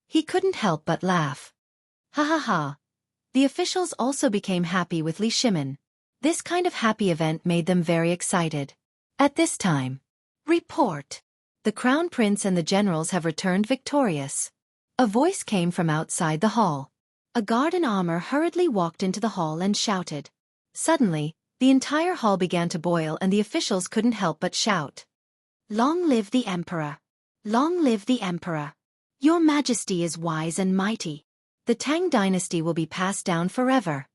He couldn't help but laugh. Ha ha ha. The officials also became happy with Li Shimin. This kind of happy event made them very excited. At this time, report. The crown prince and the generals have returned victorious. A voice came from outside the hall. A guard in armor hurriedly walked into the hall and shouted. Suddenly, the entire hall began to boil and the officials couldn't help but shout. "Long live the emperor! Long live the emperor! Your Majesty is wise and mighty. The Tang dynasty will be passed down forever."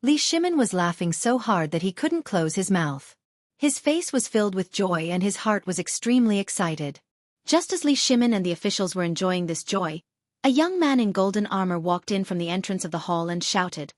Li Shimin was laughing so hard that he couldn't close his mouth. His face was filled with joy and his heart was extremely excited. Just as Li Shimin and the officials were enjoying this joy, a young man in golden armor walked in from the entrance of the hall and shouted,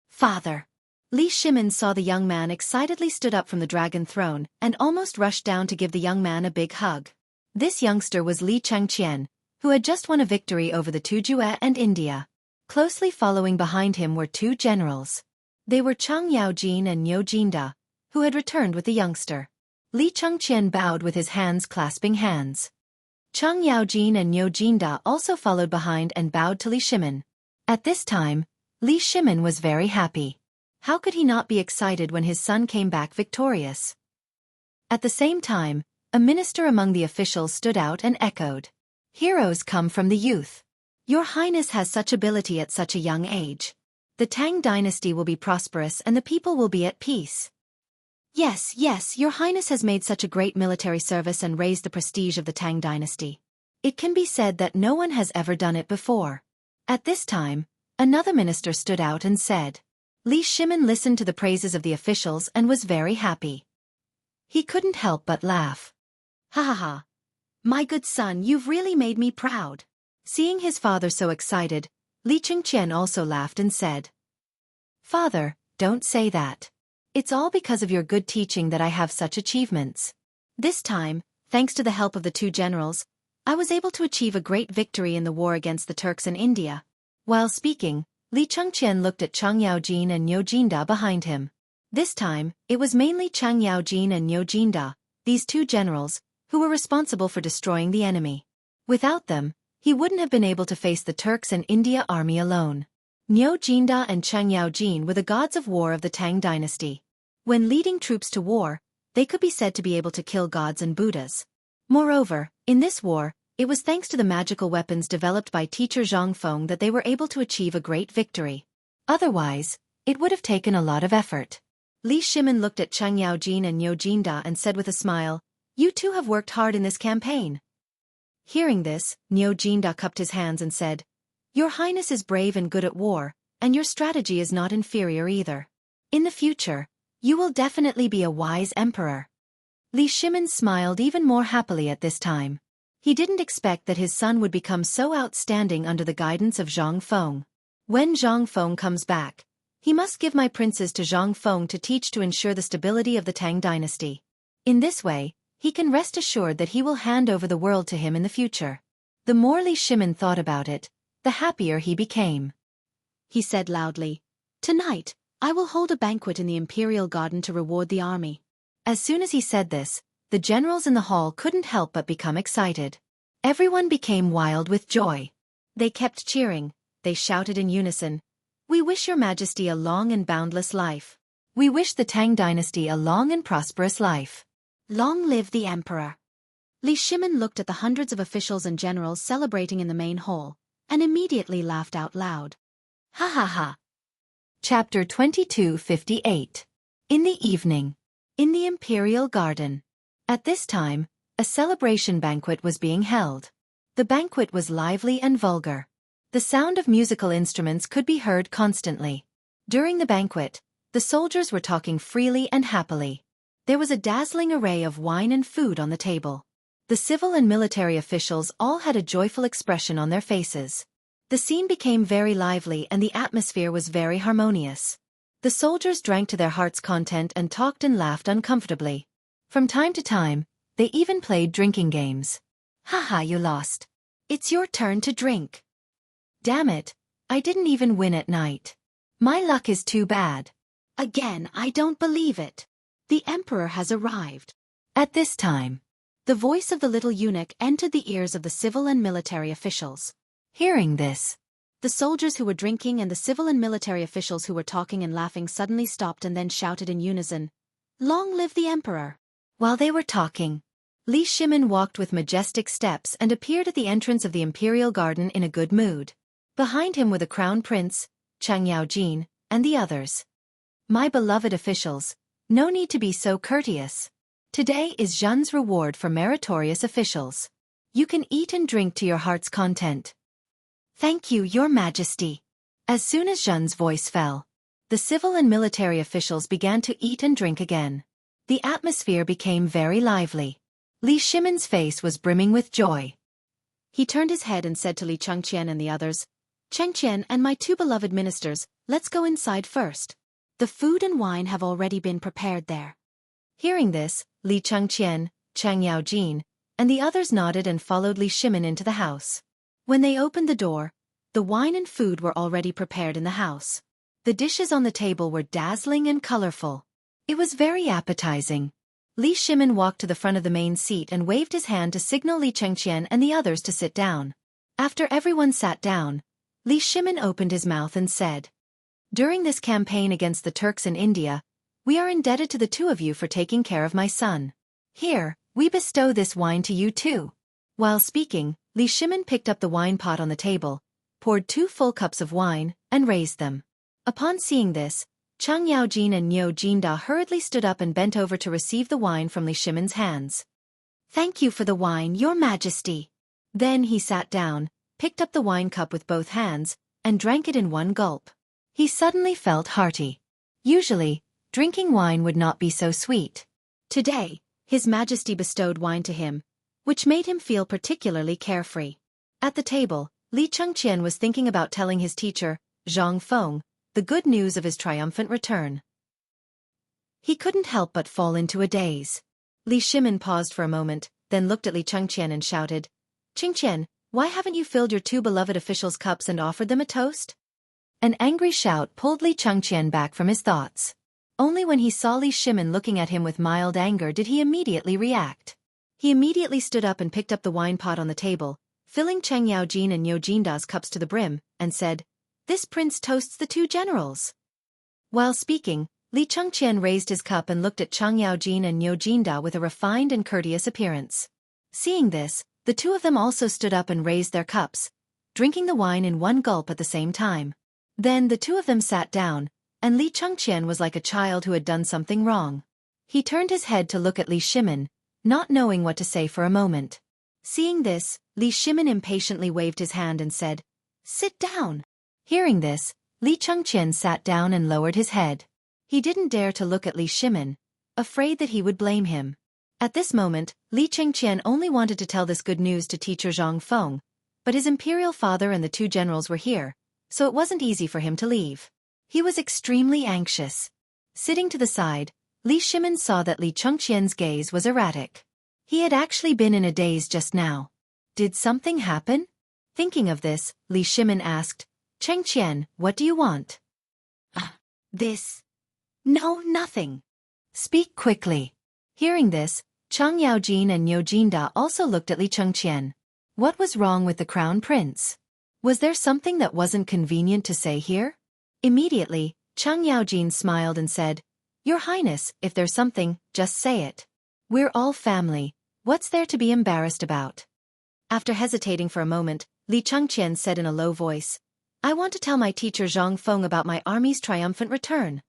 "Father!" Li Shimin saw the young man excitedly stood up from the dragon throne and almost rushed down to give the young man a big hug. This youngster was Li Chengqian, who had just won a victory over the Tujue and India. Closely following behind him were two generals. They were Cheng Yaojin and Niu Jinda, who had returned with the youngster. Li Chengqian bowed with his hands clasping hands. Cheng Yaojin and Niu Jinda also followed behind and bowed to Li Shimin. At this time, Li Shimin was very happy. How could he not be excited when his son came back victorious? At the same time, a minister among the officials stood out and echoed, "Heroes come from the youth. Your Highness has such ability at such a young age. The Tang dynasty will be prosperous and the people will be at peace." Yes, yes, Your Highness has made such a great military service and raised the prestige of the Tang dynasty. It can be said that no one has ever done it before. At this time, another minister stood out and said. Li Shimin listened to the praises of the officials and was very happy. He couldn't help but laugh. "Ha ha ha. My good son, you've really made me proud." Seeing his father so excited, Li Chengqian also laughed and said, "Father, don't say that. It's all because of your good teaching that I have such achievements. This time, thanks to the help of the two generals, I was able to achieve a great victory in the war against the Turks in India." While speaking, Li Chengqian looked at Cheng Yaojin and Niu Jinda behind him. This time, it was mainly Cheng Yaojin and Niu Jinda, these two generals, who were responsible for destroying the enemy. Without them, he wouldn't have been able to face the Turks and India army alone. Niu Jinda and Cheng Yaojin were the gods of war of the Tang dynasty. When leading troops to war, they could be said to be able to kill gods and Buddhas. Moreover, in this war, it was thanks to the magical weapons developed by teacher Zhang Feng that they were able to achieve a great victory. Otherwise, it would have taken a lot of effort. Li Shimin looked at Cheng Yaojin and Niu Jinda and said with a smile, "You two have worked hard in this campaign." Hearing this, Niu Jinda cupped his hands and said, "Your Highness is brave and good at war, and your strategy is not inferior either. In the future, you will definitely be a wise emperor." Li Shimin smiled even more happily at this time. He didn't expect that his son would become so outstanding under the guidance of Zhang Feng. When Zhang Feng comes back, he must give my princes to Zhang Feng to teach to ensure the stability of the Tang dynasty. In this way, he can rest assured that he will hand over the world to him in the future. The more Li Shimin thought about it, the happier he became. He said loudly, "Tonight, I will hold a banquet in the imperial garden to reward the army." As soon as he said this, the generals in the hall couldn't help but become excited. Everyone became wild with joy. They kept cheering, they shouted in unison, "We wish your majesty a long and boundless life. We wish the Tang dynasty a long and prosperous life. Long live the emperor." Li Shimin looked at the hundreds of officials and generals celebrating in the main hall, and immediately laughed out loud. Ha ha ha. Chapter 2258. In the evening. In the imperial garden. At this time, a celebration banquet was being held. The banquet was lively and vulgar. The sound of musical instruments could be heard constantly. During the banquet, the soldiers were talking freely and happily. There was a dazzling array of wine and food on the table. The civil and military officials all had a joyful expression on their faces. The scene became very lively and the atmosphere was very harmonious. The soldiers drank to their heart's content and talked and laughed uncomfortably. From time to time, they even played drinking games. Haha, you lost. It's your turn to drink. Damn it, I didn't even win at night. My luck is too bad. Again, I don't believe it. The emperor has arrived. At this time, the voice of the little eunuch entered the ears of the civil and military officials. Hearing this, the soldiers who were drinking and the civil and military officials who were talking and laughing suddenly stopped and then shouted in unison, "Long live the emperor!" While they were talking, Li Shimin walked with majestic steps and appeared at the entrance of the imperial garden in a good mood. Behind him were the crown prince, Xianxia, and the others. My beloved officials, no need to be so courteous. Today is Zhen's reward for meritorious officials. You can eat and drink to your heart's content. Thank you, your majesty. As soon as Zhen's voice fell, the civil and military officials began to eat and drink again. The atmosphere became very lively. Li Shimin's face was brimming with joy. He turned his head and said to Li Chengqian and the others, "Chengqian and my two beloved ministers, let's go inside first. The food and wine have already been prepared there." Hearing this, Li Chengqian, Xianxia, and the others nodded and followed Li Shimin into the house. When they opened the door, the wine and food were already prepared in the house. The dishes on the table were dazzling and colorful. It was very appetizing. Li Shimin walked to the front of the main seat and waved his hand to signal Li Chengqian and the others to sit down. After everyone sat down, Li Shimin opened his mouth and said, "During this campaign against the Turks in India, we are indebted to the two of you for taking care of my son. Here, we bestow this wine to you too." While speaking, Li Shimin picked up the wine pot on the table, poured 2 full cups of wine, and raised them. Upon seeing this, Chang Yaojin and Niu Jinda hurriedly stood up and bent over to receive the wine from Li Shimin's hands. "Thank you for the wine, your majesty." Then he sat down, picked up the wine cup with both hands, and drank it in one gulp. He suddenly felt hearty. Usually, drinking wine would not be so sweet. Today, His Majesty bestowed wine to him, which made him feel particularly carefree. At the table, Li Chengqian was thinking about telling his teacher, Zhang Feng, the good news of his triumphant return. He couldn't help but fall into a daze. Li Shimin paused for a moment, then looked at Li Chengqian and shouted, "Chengqian, why haven't you filled your two beloved officials' cups and offered them a toast?" An angry shout pulled Li Chengqian back from his thoughts. Only when he saw Li Shimin looking at him with mild anger did he immediately react. He immediately stood up and picked up the wine pot on the table, filling Chang Yaojin and Niu Jinda's cups to the brim, and said, "This prince toasts the two generals." While speaking, Li Chengqian raised his cup and looked at Chang Yaojin and Niu Jinda with a refined and courteous appearance. Seeing this, the two of them also stood up and raised their cups, drinking the wine in one gulp at the same time. Then the two of them sat down, and Li Chengqian was like a child who had done something wrong. He turned his head to look at Li Shimin, not knowing what to say for a moment. Seeing this, Li Shimin impatiently waved his hand and said, "Sit down." Hearing this, Li Chengqian sat down and lowered his head. He didn't dare to look at Li Shimin, afraid that he would blame him. At this moment, Li Chengqian only wanted to tell this good news to teacher Zhang Feng, but his imperial father and the two generals were here, so it wasn't easy for him to leave. He was extremely anxious. Sitting to the side, Li Shimin saw that Li Chengqian's gaze was erratic. He had actually been in a daze just now. Did something happen? Thinking of this, Li Shimin asked, "Chengqian, what do you want?" This. No, nothing. Speak quickly. Hearing this, Chang Yaojin and Niu Jinda also looked at Li Chengqian. What was wrong with the crown prince? Was there something that wasn't convenient to say here? Immediately, Chang Yaojin smiled and said, Your Highness, if there's something, just say it. We're all family, what's there to be embarrassed about? After hesitating for a moment, Li Chengqian said in a low voice, I want to tell my teacher Zhang Feng about my army's triumphant return.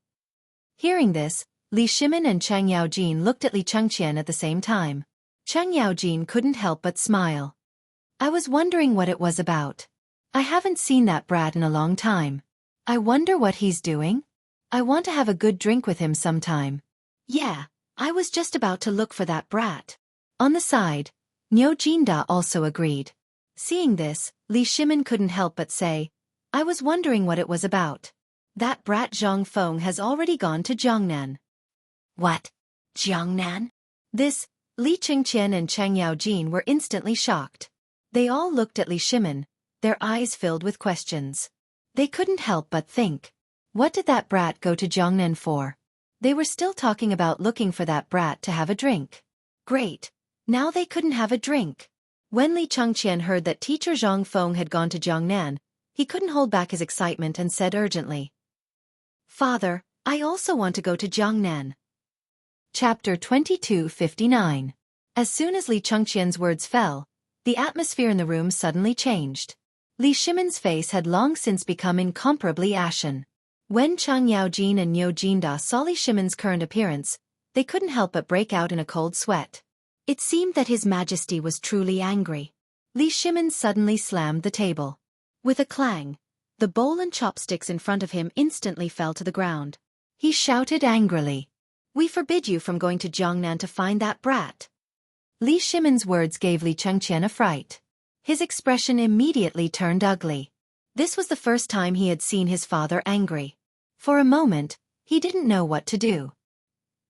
Hearing this, Li Shimin and Chang Yaojin looked at Li Chengqian at the same time. Chang Yaojin couldn't help but smile. I was wondering what it was about. I haven't seen that brat in a long time. I wonder what he's doing? I want to have a good drink with him sometime. Yeah, I was just about to look for that brat. On the side, Niu Jinda also agreed. Seeing this, Li Shimin couldn't help but say, I was wondering what it was about. That brat Zhang Feng has already gone to Jiangnan. What? Jiangnan? This, Li Chengqian and Chang Yaojin were instantly shocked. They all looked at Li Shimin, their eyes filled with questions. They couldn't help but think. What did that brat go to Jiangnan for? They were still talking about looking for that brat to have a drink. Great. Now they couldn't have a drink. When Li Chengqian heard that teacher Zhang Feng had gone to Jiangnan, he couldn't hold back his excitement and said urgently, Father, I also want to go to Jiangnan. Chapter 22:59. As soon as Li Chengqian's words fell, the atmosphere in the room suddenly changed. Li Shimin's face had long since become incomparably ashen. When Chang Yaojin and Niu Jinda saw Li Shimin's current appearance, they couldn't help but break out in a cold sweat. It seemed that His Majesty was truly angry. Li Shimin suddenly slammed the table. With a clang, the bowl and chopsticks in front of him instantly fell to the ground. He shouted angrily, We forbid you from going to Jiangnan to find that brat. Li Shimin's words gave Li Chengqian a fright. His expression immediately turned ugly. This was the first time he had seen his father angry. For a moment, he didn't know what to do.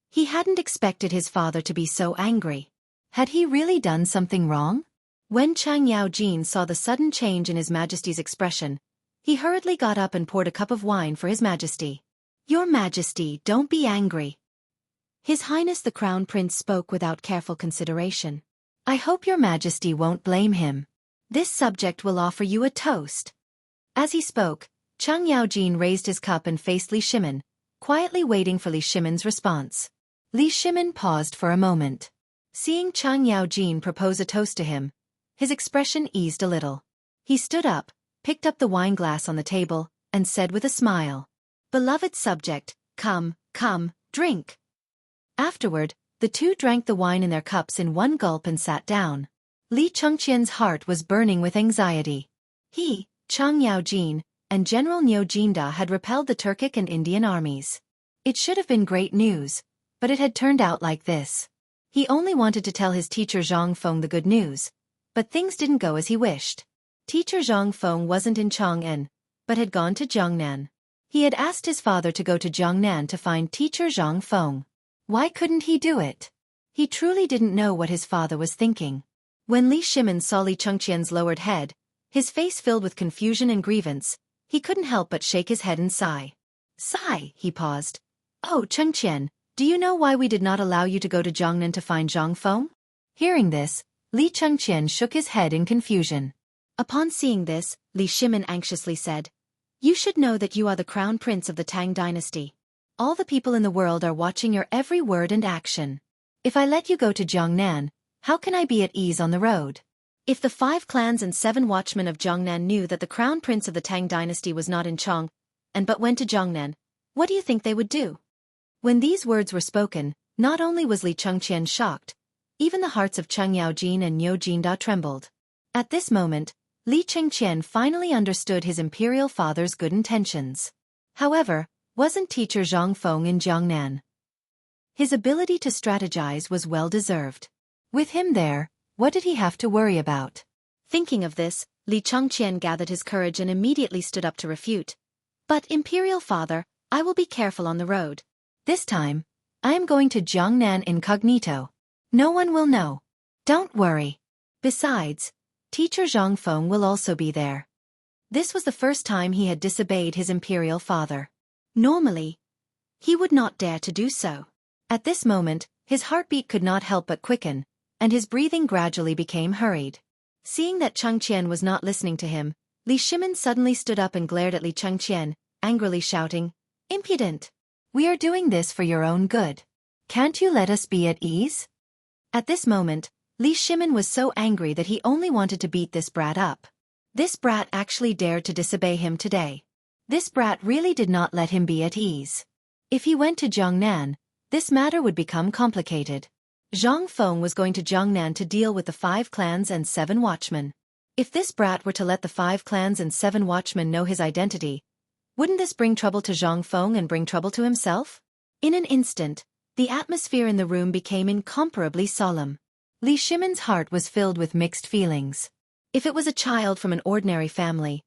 He hadn't expected his father to be so angry. Had he really done something wrong? When Chang Yaojin saw the sudden change in His Majesty's expression, he hurriedly got up and poured a cup of wine for His Majesty. Your Majesty, don't be angry. His Highness the Crown Prince spoke without careful consideration. I hope your Majesty won't blame him. This subject will offer you a toast. As he spoke, Chang Yaojin raised his cup and faced Li Shimin, quietly waiting for Li Shimin's response. Li Shimin paused for a moment. Seeing Chang Yaojin propose a toast to him, his expression eased a little. He stood up, picked up the wine glass on the table, and said with a smile, Beloved subject, come, drink. Afterward, the two drank the wine in their cups in one gulp and sat down. Li Chengqian's heart was burning with anxiety. He, Chang Yaojin, and General Niu Jinda had repelled the Turkic and Indian armies. It should have been great news, but it had turned out like this. He only wanted to tell his teacher Zhang Feng the good news, but things didn't go as he wished. Teacher Zhang Feng wasn't in Chang'an, but had gone to Jiangnan. He had asked his father to go to Jiangnan to find teacher Zhang Feng. Why couldn't he do it? He truly didn't know what his father was thinking. When Li Shimin saw Li Chengqian's lowered head, his face filled with confusion and grievance, he couldn't help but shake his head and sigh. Sigh, he paused. Oh, Chengqian, do you know why we did not allow you to go to Jiangnan to find Zhang Feng? Hearing this, Li Chengqian shook his head in confusion. Upon seeing this, Li Shimin anxiously said, You should know that you are the crown prince of the Tang dynasty. All the people in the world are watching your every word and action. If I let you go to Jiangnan, how can I be at ease on the road? If the 5 clans and 7 watchmen of Jiangnan knew that the crown prince of the Tang dynasty was not in Chang, and but went to Jiangnan, what do you think they would do? When these words were spoken, not only was Li Chengqian shocked, even the hearts of Chang Yaojin and Niu Jinda trembled. At this moment, Li Chengqian finally understood his imperial father's good intentions. However, wasn't teacher Zhang Feng in Jiangnan? His ability to strategize was well-deserved. With him there, what did he have to worry about? Thinking of this, Li Chengqian gathered his courage and immediately stood up to refute. But, imperial father, I will be careful on the road. This time, I am going to Jiangnan incognito. No one will know. Don't worry. Besides, teacher Zhang Feng will also be there. This was the first time he had disobeyed his imperial father. Normally, he would not dare to do so. At this moment, His heartbeat could not help but quicken, and his breathing gradually became hurried. Seeing that Xianxia was not listening to him, Li Shimin suddenly stood up and glared at Li Xianxia, angrily shouting, "Impudent! We are doing this for your own good. Can't you let us be at ease?" At this moment, Li Shimin was so angry that he only wanted to beat this brat up. This brat actually dared to disobey him today. This brat really did not let him be at ease. If he went to Jiangnan, this matter would become complicated. Zhang Feng was going to Jiangnan to deal with the 5 clans and 7 watchmen. If this brat were to let the 5 clans and 7 watchmen know his identity, wouldn't this bring trouble to Zhang Feng and bring trouble to himself? In an instant, the atmosphere in the room became incomparably solemn. Li Shimin's heart was filled with mixed feelings. If it was a child from an ordinary family,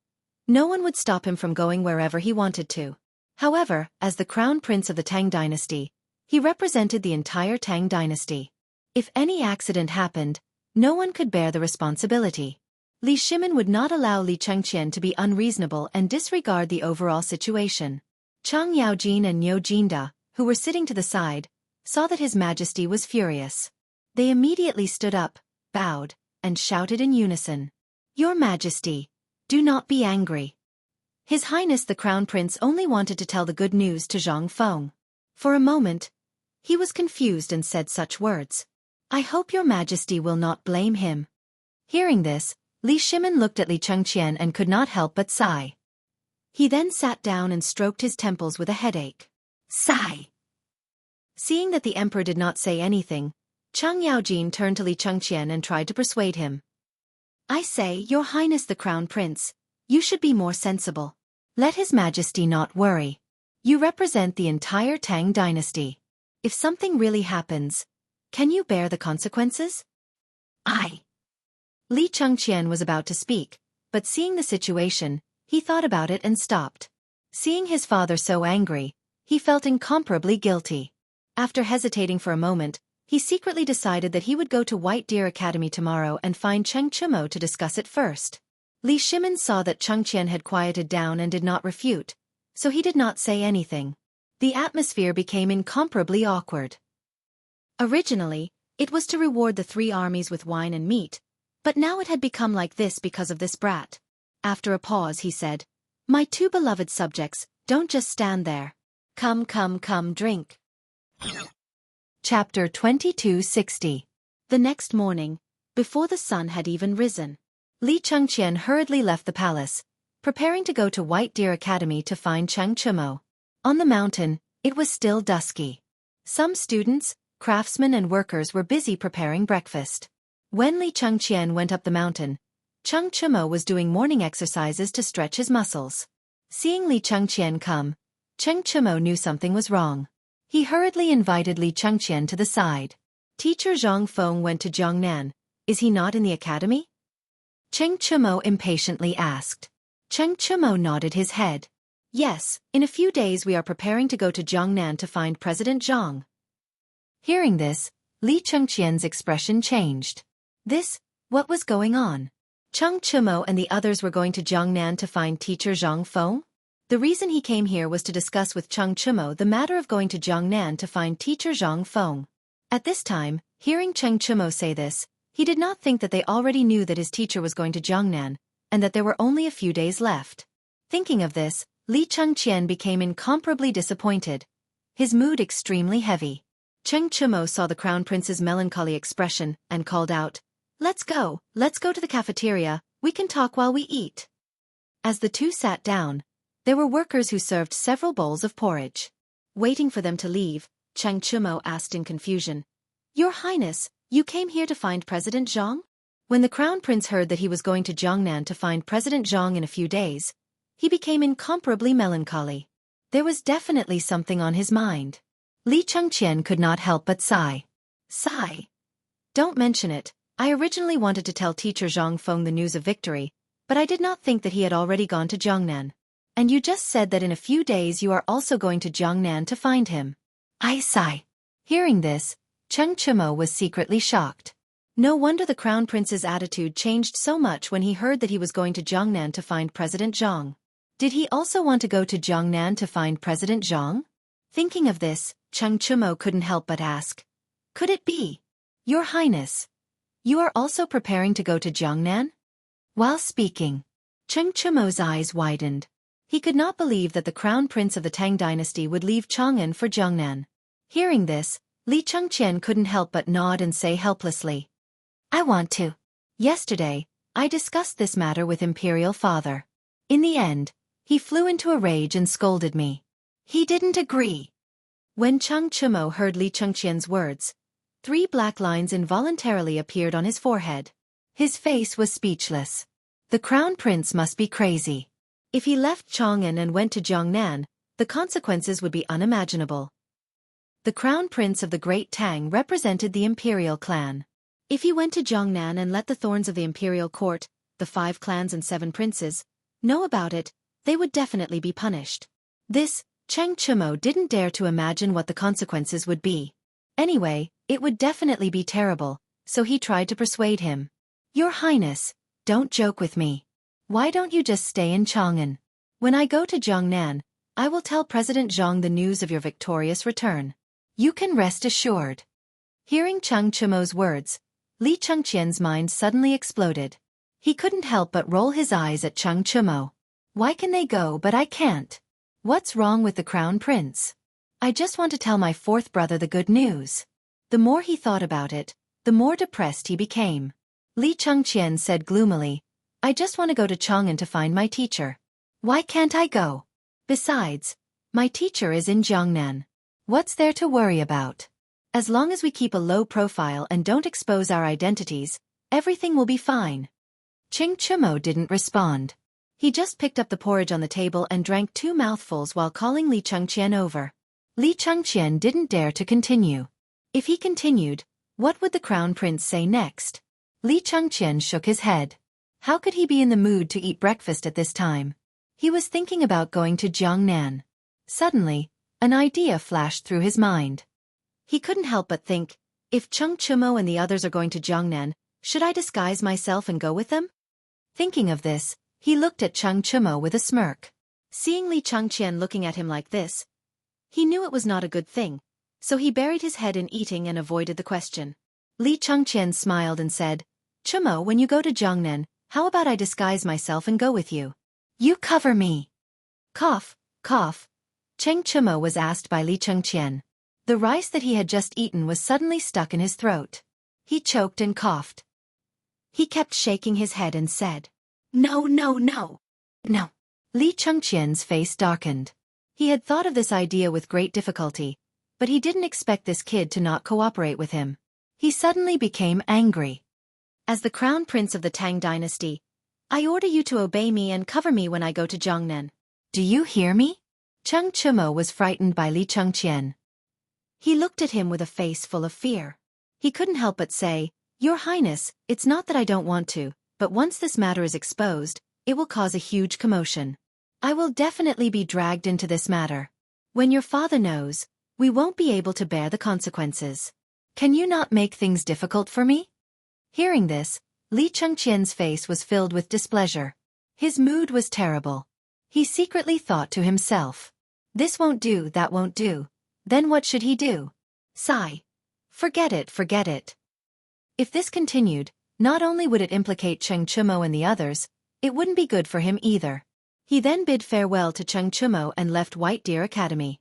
no one would stop him from going wherever he wanted to. However, as the crown prince of the Tang dynasty, he represented the entire Tang dynasty. If any accident happened, no one could bear the responsibility. Li Shimin would not allow Li Xianxia to be unreasonable and disregard the overall situation. Chang Yaojin and Niu Jinda, who were sitting to the side, saw that His Majesty was furious. They immediately stood up, bowed, and shouted in unison, "Your Majesty, do not be angry." His Highness the Crown Prince only wanted to tell the good news to Zhang Feng. For a moment, he was confused and said such words, "I hope your Majesty will not blame him." Hearing this, Li Shimin looked at Li Xianxia and could not help but sigh. He then sat down and stroked his temples with a headache. Sigh. Seeing that the emperor did not say anything, Chang Yaojin turned to Li Xianxia and tried to persuade him. "I say, Your Highness the Crown Prince, you should be more sensible. Let His Majesty not worry. You represent the entire Tang dynasty. If something really happens, can you bear the consequences?" Li Xianxia was about to speak, but seeing the situation, he thought about it and stopped. Seeing his father so angry, he felt incomparably guilty. After hesitating for a moment, he secretly decided that he would go to White Deer Academy tomorrow and find Cheng Chimo to discuss it first. Li Shimin saw that Xianxia had quieted down and did not refute, so he did not say anything. The atmosphere became incomparably awkward. Originally, it was to reward the 3 armies with wine and meat, but now it had become like this because of this brat. After a pause he said, "My 2 beloved subjects, don't just stand there. Come, drink." Chapter 2260. The next morning, before the sun had even risen, Li Xianxia hurriedly left the palace, preparing to go to White Deer Academy to find Cheng Chimo. On the mountain, it was still dusky. Some students, craftsmen and workers were busy preparing breakfast. When Li Xianxia went up the mountain, Cheng Chimo was doing morning exercises to stretch his muscles. Seeing Li Xianxia come, Cheng Chimo knew something was wrong. He hurriedly invited Li Xianxia to the side. "Teacher Zhang Feng went to Jiangnan. Is he not in the academy?" Cheng Chimo impatiently asked. Cheng Chimo nodded his head. "Yes, in a few days we are preparing to go to Jiangnan to find President Zhang." Hearing this, Li Xianxia's expression changed. What was going on? Cheng Chimo and the others were going to Jiangnan to find teacher Zhang Feng? The reason he came here was to discuss with Cheng Chimo the matter of going to Jiangnan to find teacher Zhang Feng. At this time, hearing Cheng Chimo say this, he did not think that they already knew that his teacher was going to Jiangnan, and that there were only a few days left. Thinking of this, Li Xianxia became incomparably disappointed, his mood extremely heavy. Cheng Chimo saw the crown prince's melancholy expression and called out, let's go to the cafeteria, we can talk while we eat." As the 2 sat down, there were workers who served several bowls of porridge. Waiting for them to leave, Cheng Chimo asked in confusion, "Your Highness, you came here to find President Zhang?" When the crown prince heard that he was going to Jiangnan to find President Zhang in a few days, he became incomparably melancholy. There was definitely something on his mind. Li Xianxia could not help but sigh. "Sigh. Don't mention it. I originally wanted to tell teacher Zhang Feng the news of victory, but I did not think that he had already gone to Jiangnan. And you just said that in a few days you are also going to Jiangnan to find him." I sigh. Hearing this, Cheng Chimo was secretly shocked. No wonder the crown prince's attitude changed so much when he heard that he was going to Jiangnan to find President Zhang. Did he also want to go to Jiangnan to find President Zhang? Thinking of this, Cheng Chimo couldn't help but ask, could it be? Your Highness, you are also preparing to go to Jiangnan? While speaking, Cheng Chumo's eyes widened. He could not believe that the crown prince of the Tang dynasty would leave Chang'an for Jiangnan. Hearing this, Li Chengqian couldn't help but nod and say helplessly, I want to. Yesterday, I discussed this matter with Imperial Father. In the end, he flew into a rage and scolded me. He didn't agree. When Cheng Chumo heard Li Chengqian's words, 3 black lines involuntarily appeared on his forehead. His face was speechless. The crown prince must be crazy. If he left Chang'an and went to Jiangnan, the consequences would be unimaginable. The crown prince of the great Tang represented the imperial clan. If he went to Jiangnan and let the thorns of the imperial court, the 5 clans and 7 princes, know about it, they would definitely be punished. This, Cheng Chumo didn't dare to imagine what the consequences would be. Anyway, it would definitely be terrible, so he tried to persuade him. Your Highness, don't joke with me. Why don't you just stay in Chang'an? When I go to Jiangnan, I will tell President Zhang the news of your victorious return. You can rest assured. Hearing Cheng Chumo's words, Li Chengqian's mind suddenly exploded. He couldn't help but roll his eyes at Cheng Chumo. Why can they go but I can't? What's wrong with the crown prince? I just want to tell my 4th brother the good news. The more he thought about it, the more depressed he became. Li Chengqian said gloomily, I just want to go to Chang'an to find my teacher. Why can't I go? Besides, my teacher is in Jiangnan. What's there to worry about? As long as we keep a low profile and don't expose our identities, everything will be fine. Cheng Chumo didn't respond. He just picked up the porridge on the table and drank 2 mouthfuls while calling Li Chengqian over. Li Chengqian didn't dare to continue. If he continued, what would the crown prince say next? Li Chengqian shook his head. How could he be in the mood to eat breakfast at this time? He was thinking about going to Jiangnan. Suddenly, an idea flashed through his mind. He couldn't help but think, if Cheng Chumo and the others are going to Jiangnan, should I disguise myself and go with them? Thinking of this, he looked at Cheng Chumo with a smirk. Seeing Li Chengqian looking at him like this, he knew it was not a good thing, so he buried his head in eating and avoided the question. Li Chengqian smiled and said, Chumo, when you go to Jiangnan, how about I disguise myself and go with you? You cover me. Cough, cough. Cheng Chumo was asked by Li Chengqian. The rice that he had just eaten was suddenly stuck in his throat. He choked and coughed. He kept shaking his head and said, No, no, no. No. Li Chengqian's face darkened. He had thought of this idea with great difficulty, but he didn't expect this kid to not cooperate with him. He suddenly became angry. As the crown prince of the Tang dynasty, I order you to obey me and cover me when I go to Jiangnan. Do you hear me? Cheng Chumo was frightened by Li Chengqian. He looked at him with a face full of fear. He couldn't help but say, Your Highness, it's not that I don't want to, but once this matter is exposed, it will cause a huge commotion. I will definitely be dragged into this matter. When your father knows, we won't be able to bear the consequences. Can you not make things difficult for me? Hearing this, Li Chengqian's face was filled with displeasure. His mood was terrible. He secretly thought to himself, This won't do, that won't do. Then what should he do? Sigh. Forget it, forget it. If this continued, not only would it implicate Cheng Chumo and the others, it wouldn't be good for him either. He then bid farewell to Cheng Chumo and left White Deer Academy.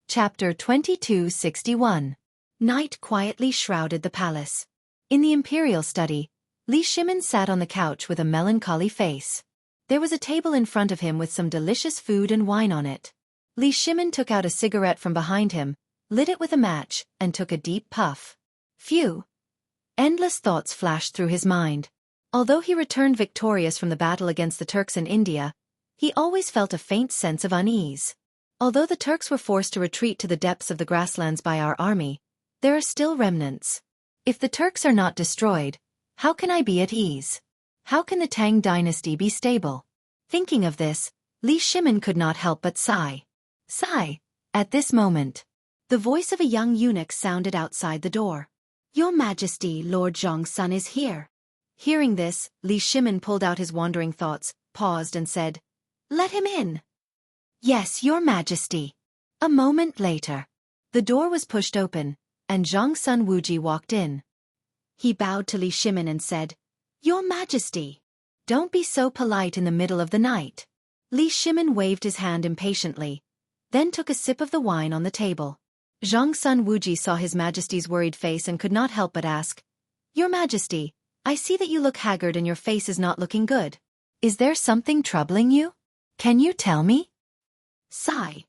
Chapter 2261. Night quietly shrouded the palace. In the imperial study, Li Shimin sat on the couch with a melancholy face. There was a table in front of him with some delicious food and wine on it. Li Shimin took out a cigarette from behind him, lit it with a match, and took a deep puff. Phew! Endless thoughts flashed through his mind. Although he returned victorious from the battle against the Turks in India, he always felt a faint sense of unease. Although the Turks were forced to retreat to the depths of the grasslands by our army, there are still remnants. If the Turks are not destroyed, how can I be at ease? How can the Tang dynasty be stable? Thinking of this, Li Shimin could not help but sigh. Sigh. At this moment, the voice of a young eunuch sounded outside the door. Your Majesty, Lord Zhang's son is here. Hearing this, Li Shimin pulled out his wandering thoughts, paused and said, Let him in. Yes, Your Majesty. A moment later, the door was pushed open, and Zhang Sun Wuji walked in. He bowed to Li Shimin and said, "Your Majesty, don't be so polite in the middle of the night." Li Shimin waved his hand impatiently, then took a sip of the wine on the table. Zhang Sun Wuji saw His Majesty's worried face and could not help but ask, "Your Majesty, I see that you look haggard and your face is not looking good. Is there something troubling you? Can you tell me?" Sigh.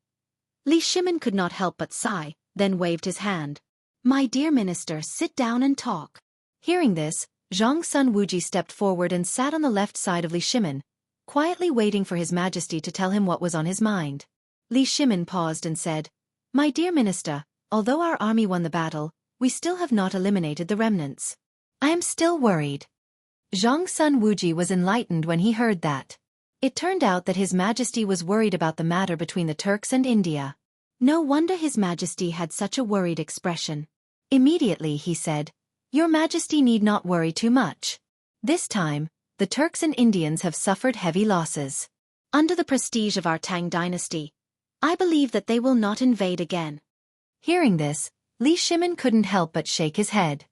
Li Shimin could not help but sigh, then waved his hand. "My dear minister, sit down and talk." Hearing this, Zhang Sun Wuji stepped forward and sat on the left side of Li Shimin, quietly waiting for His Majesty to tell him what was on his mind. Li Shimin paused and said, "My dear minister, although our army won the battle, we still have not eliminated the remnants. I am still worried." Zhang Sun Wuji was enlightened when he heard that. It turned out that His Majesty was worried about the matter between the Turks and India. No wonder His Majesty had such a worried expression. Immediately he said, "Your Majesty need not worry too much. This time, the Turks and Indians have suffered heavy losses. Under the prestige of our Tang dynasty, I believe that they will not invade again." Hearing this, Li Shimin couldn't help but shake his head.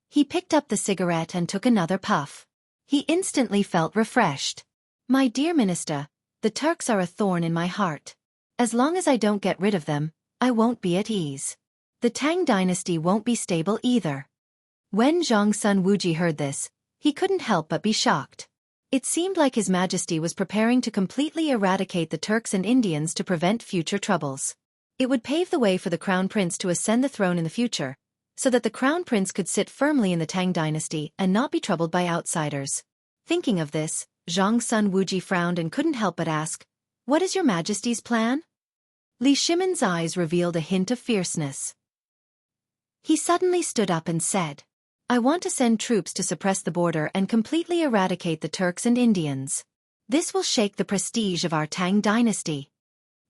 He picked up the cigarette and took another puff. He instantly felt refreshed. "My dear minister, the Turks are a thorn in my heart. As long as I don't get rid of them, I won't be at ease. The Tang dynasty won't be stable either." When Zhang Sun Wuji heard this, he couldn't help but be shocked. It seemed like His Majesty was preparing to completely eradicate the Turks and Indians to prevent future troubles. It would pave the way for the Crown Prince to ascend the throne in the future, so that the Crown Prince could sit firmly in the Tang dynasty and not be troubled by outsiders. Thinking of this, Zhang Sun Wuji frowned and couldn't help but ask, "What is Your Majesty's plan?" Li Shimin's eyes revealed a hint of fierceness. He suddenly stood up and said, "I want to send troops to suppress the border and completely eradicate the Turks and Indians. This will shake the prestige of our Tang dynasty."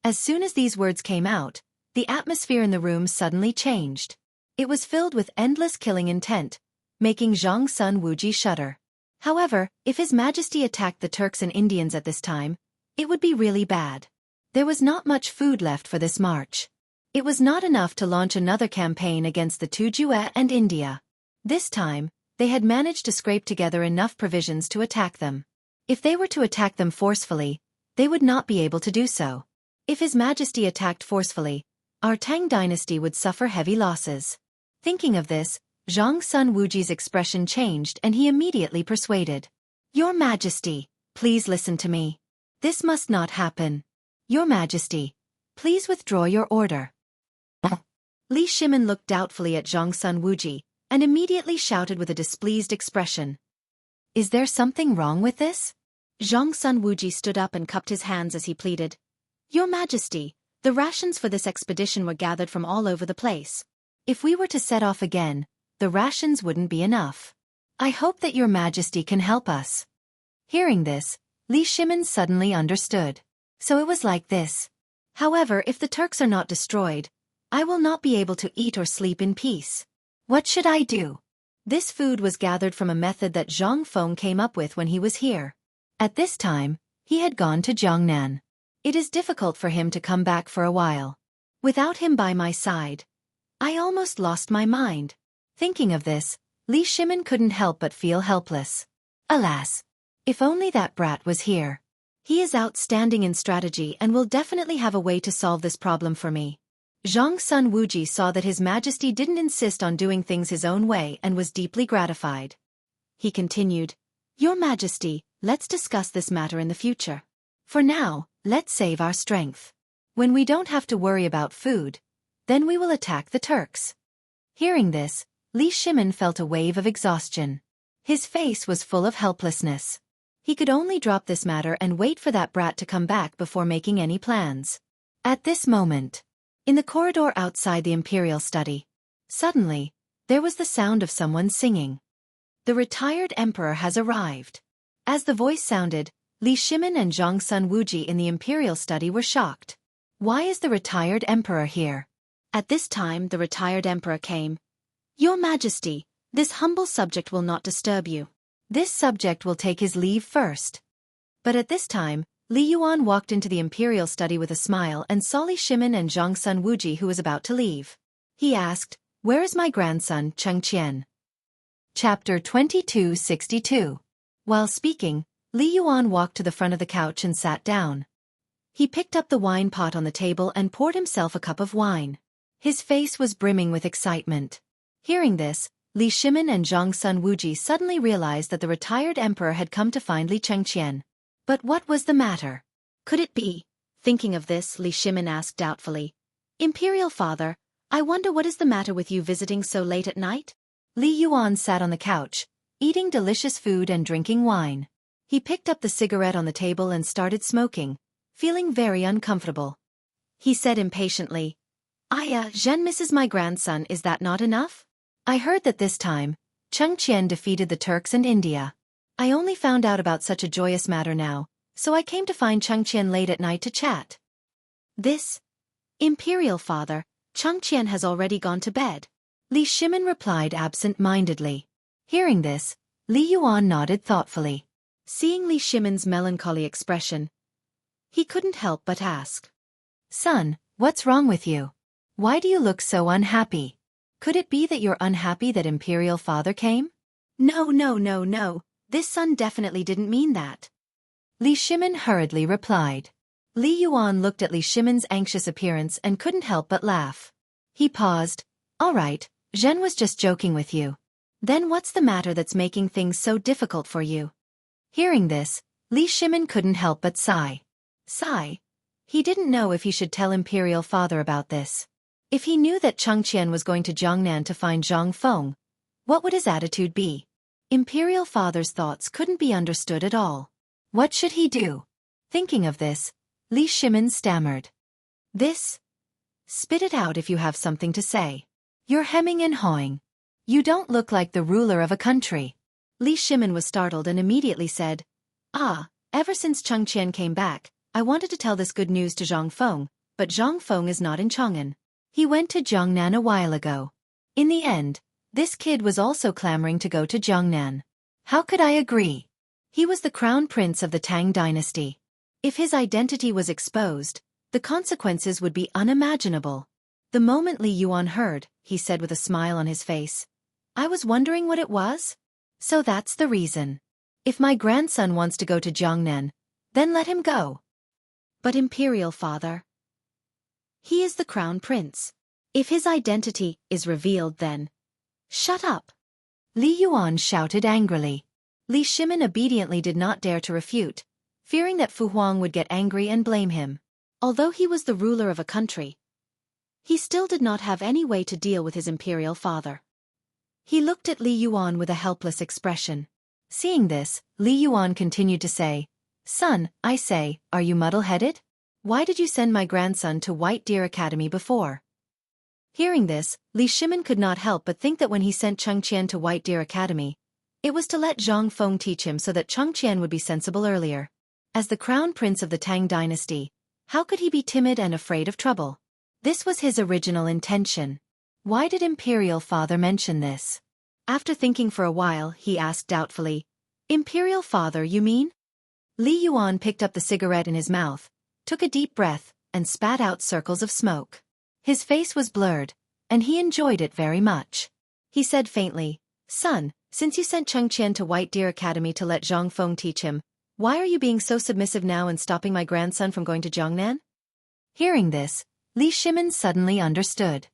As soon as these words came out, the atmosphere in the room suddenly changed. It was filled with endless killing intent, making Zhang Sun Wuji shudder. However, if His Majesty attacked the Turks and Indians at this time, it would be really bad. There was not much food left for this march. It was not enough to launch another campaign against the Tujue and India. This time, they had managed to scrape together enough provisions to attack them. If they were to attack them forcefully, they would not be able to do so. If His Majesty attacked forcefully, our Tang dynasty would suffer heavy losses. Thinking of this, Zhang Sun Wuji's expression changed and he immediately persuaded, "Your Majesty, please listen to me. This must not happen. Your Majesty, please withdraw your order." Li Shimin looked doubtfully at Zhang Sun Wuji, and immediately shouted with a displeased expression, "Is there something wrong with this?" Zhang Sun Wuji stood up and cupped his hands as he pleaded, "Your Majesty, the rations for this expedition were gathered from all over the place. If we were to set off again, the rations wouldn't be enough. I hope that Your Majesty can help us." Hearing this, Li Shimin suddenly understood. So it was like this. "However, if the Turks are not destroyed, I will not be able to eat or sleep in peace. What should I do?" This food was gathered from a method that Zhang Feng came up with when he was here. At this time, he had gone to Jiangnan. It is difficult for him to come back for a while. Without him by my side, I almost lost my mind. Thinking of this, Li Shimin couldn't help but feel helpless. Alas! If only that brat was here. He is outstanding in strategy and will definitely have a way to solve this problem for me. Zhang Sun Wuji saw that His Majesty didn't insist on doing things his own way and was deeply gratified. He continued, "Your Majesty, let's discuss this matter in the future. For now, let's save our strength. When we don't have to worry about food, then we will attack the Turks." Hearing this, Li Shimin felt a wave of exhaustion. His face was full of helplessness. He could only drop this matter and wait for that brat to come back before making any plans. At this moment, in the corridor outside the Imperial study, suddenly, there was the sound of someone singing. "The retired emperor has arrived." As the voice sounded, Li Shimin and Zhang Sun Wuji in the Imperial study were shocked. "Why is the retired emperor here?" At this time the retired emperor came. "Your Majesty, this humble subject will not disturb you. This subject will take his leave first." But at this time, Li Yuan walked into the Imperial study with a smile and saw Li Shimin and Zhang Sun Wuji who was about to leave. He asked, Where is my grandson, Xianxia? Chapter 2262. While speaking, Li Yuan walked to the front of the couch and sat down. He picked up the wine pot on the table and poured himself a cup of wine. His face was brimming with excitement. Hearing this, Li Shimin and Zhang's son Wuji suddenly realized that the retired emperor had come to find Li Xianxia. But what was the matter? Could it be? Thinking of this, Li Shimin asked doubtfully, "Imperial father, I wonder what is the matter with you visiting so late at night?" Li Yuan sat on the couch, eating delicious food and drinking wine. He picked up the cigarette on the table and started smoking, feeling very uncomfortable. He said impatiently, Zhen misses my grandson, is that not enough? I heard that this time, Xianxia defeated the Turks and India. I only found out about such a joyous matter now, so I came to find Xianxia late at night to chat. This? Imperial father, Xianxia has already gone to bed. Li Shimin replied absent-mindedly. Hearing this, Li Yuan nodded thoughtfully. Seeing Li Shimin's melancholy expression, he couldn't help but ask, "Son, what's wrong with you? Why do you look so unhappy? Could it be that you're unhappy that Imperial father came?" No. This son definitely didn't mean that. Li Shimin hurriedly replied. Li Yuan looked at Li Shimin's anxious appearance and couldn't help but laugh. He paused. All right, Zhen was just joking with you. Then what's the matter that's making things so difficult for you? Hearing this, Li Shimin couldn't help but sigh. He didn't know if he should tell Imperial father about this. If he knew that Xianxia was going to Jiangnan to find Zhang Feng, what would his attitude be? Imperial father's thoughts couldn't be understood at all. What should he do? Thinking of this, Li Shimin stammered. Spit it out if you have something to say. You're hemming and hawing. You don't look like the ruler of a country. Li Shimin was startled and immediately said, Ever since Xianxia came back, I wanted to tell this good news to Zhang Feng, but Zhang Feng is not in Chang'an. He went to Jiangnan a while ago. In the end, this kid was also clamoring to go to Jiangnan. How could I agree? He was the crown prince of the Tang dynasty. If his identity was exposed, the consequences would be unimaginable. The moment Li Yuan heard, he said with a smile on his face, I was wondering what it was? So that's the reason. If my grandson wants to go to Jiangnan, then let him go. But Imperial father, he is the crown prince. If his identity is revealed then... Shut up! Li Yuan shouted angrily. Li Shimin obediently did not dare to refute, fearing that Fu Huang would get angry and blame him. Although he was the ruler of a country, he still did not have any way to deal with his imperial father. He looked at Li Yuan with a helpless expression. Seeing this, Li Yuan continued to say, Son, I say, are you muddle-headed? Why did you send my grandson to White Deer Academy before? Hearing this, Li Shimin could not help but think that when he sent Xianxia to White Deer Academy, it was to let Zhang Feng teach him so that Xianxia would be sensible earlier. As the crown prince of the Tang dynasty, how could he be timid and afraid of trouble? This was his original intention. Why did Imperial father mention this? After thinking for a while, he asked doubtfully, Imperial father, you mean? Li Yuan picked up the cigarette in his mouth, took a deep breath, and spat out circles of smoke. His face was blurred, and he enjoyed it very much. He said faintly, Son, since you sent Xianxia to White Deer Academy to let Zhang Feng teach him, why are you being so submissive now and stopping my grandson from going to Jiangnan? Hearing this, Li Shimin suddenly understood.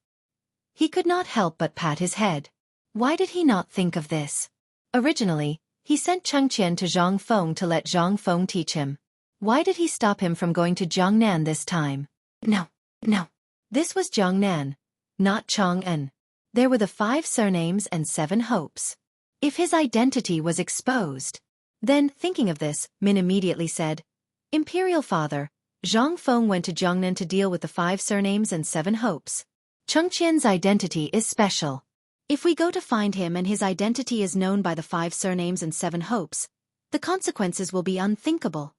He could not help but pat his head. Why did he not think of this? Originally, he sent Xianxia to Zhang Feng to let Zhang Feng teach him. Why did he stop him from going to Jiangnan this time? No. This was Jiangnan, not Chang'an. There were the 5 surnames and 7 hopes. If his identity was exposed. Then, thinking of this, Min immediately said, Imperial father, Zhang Feng went to Jiangnan to deal with the 5 surnames and 7 hopes. Xianxia's identity is special. If we go to find him and his identity is known by the 5 surnames and 7 hopes, the consequences will be unthinkable.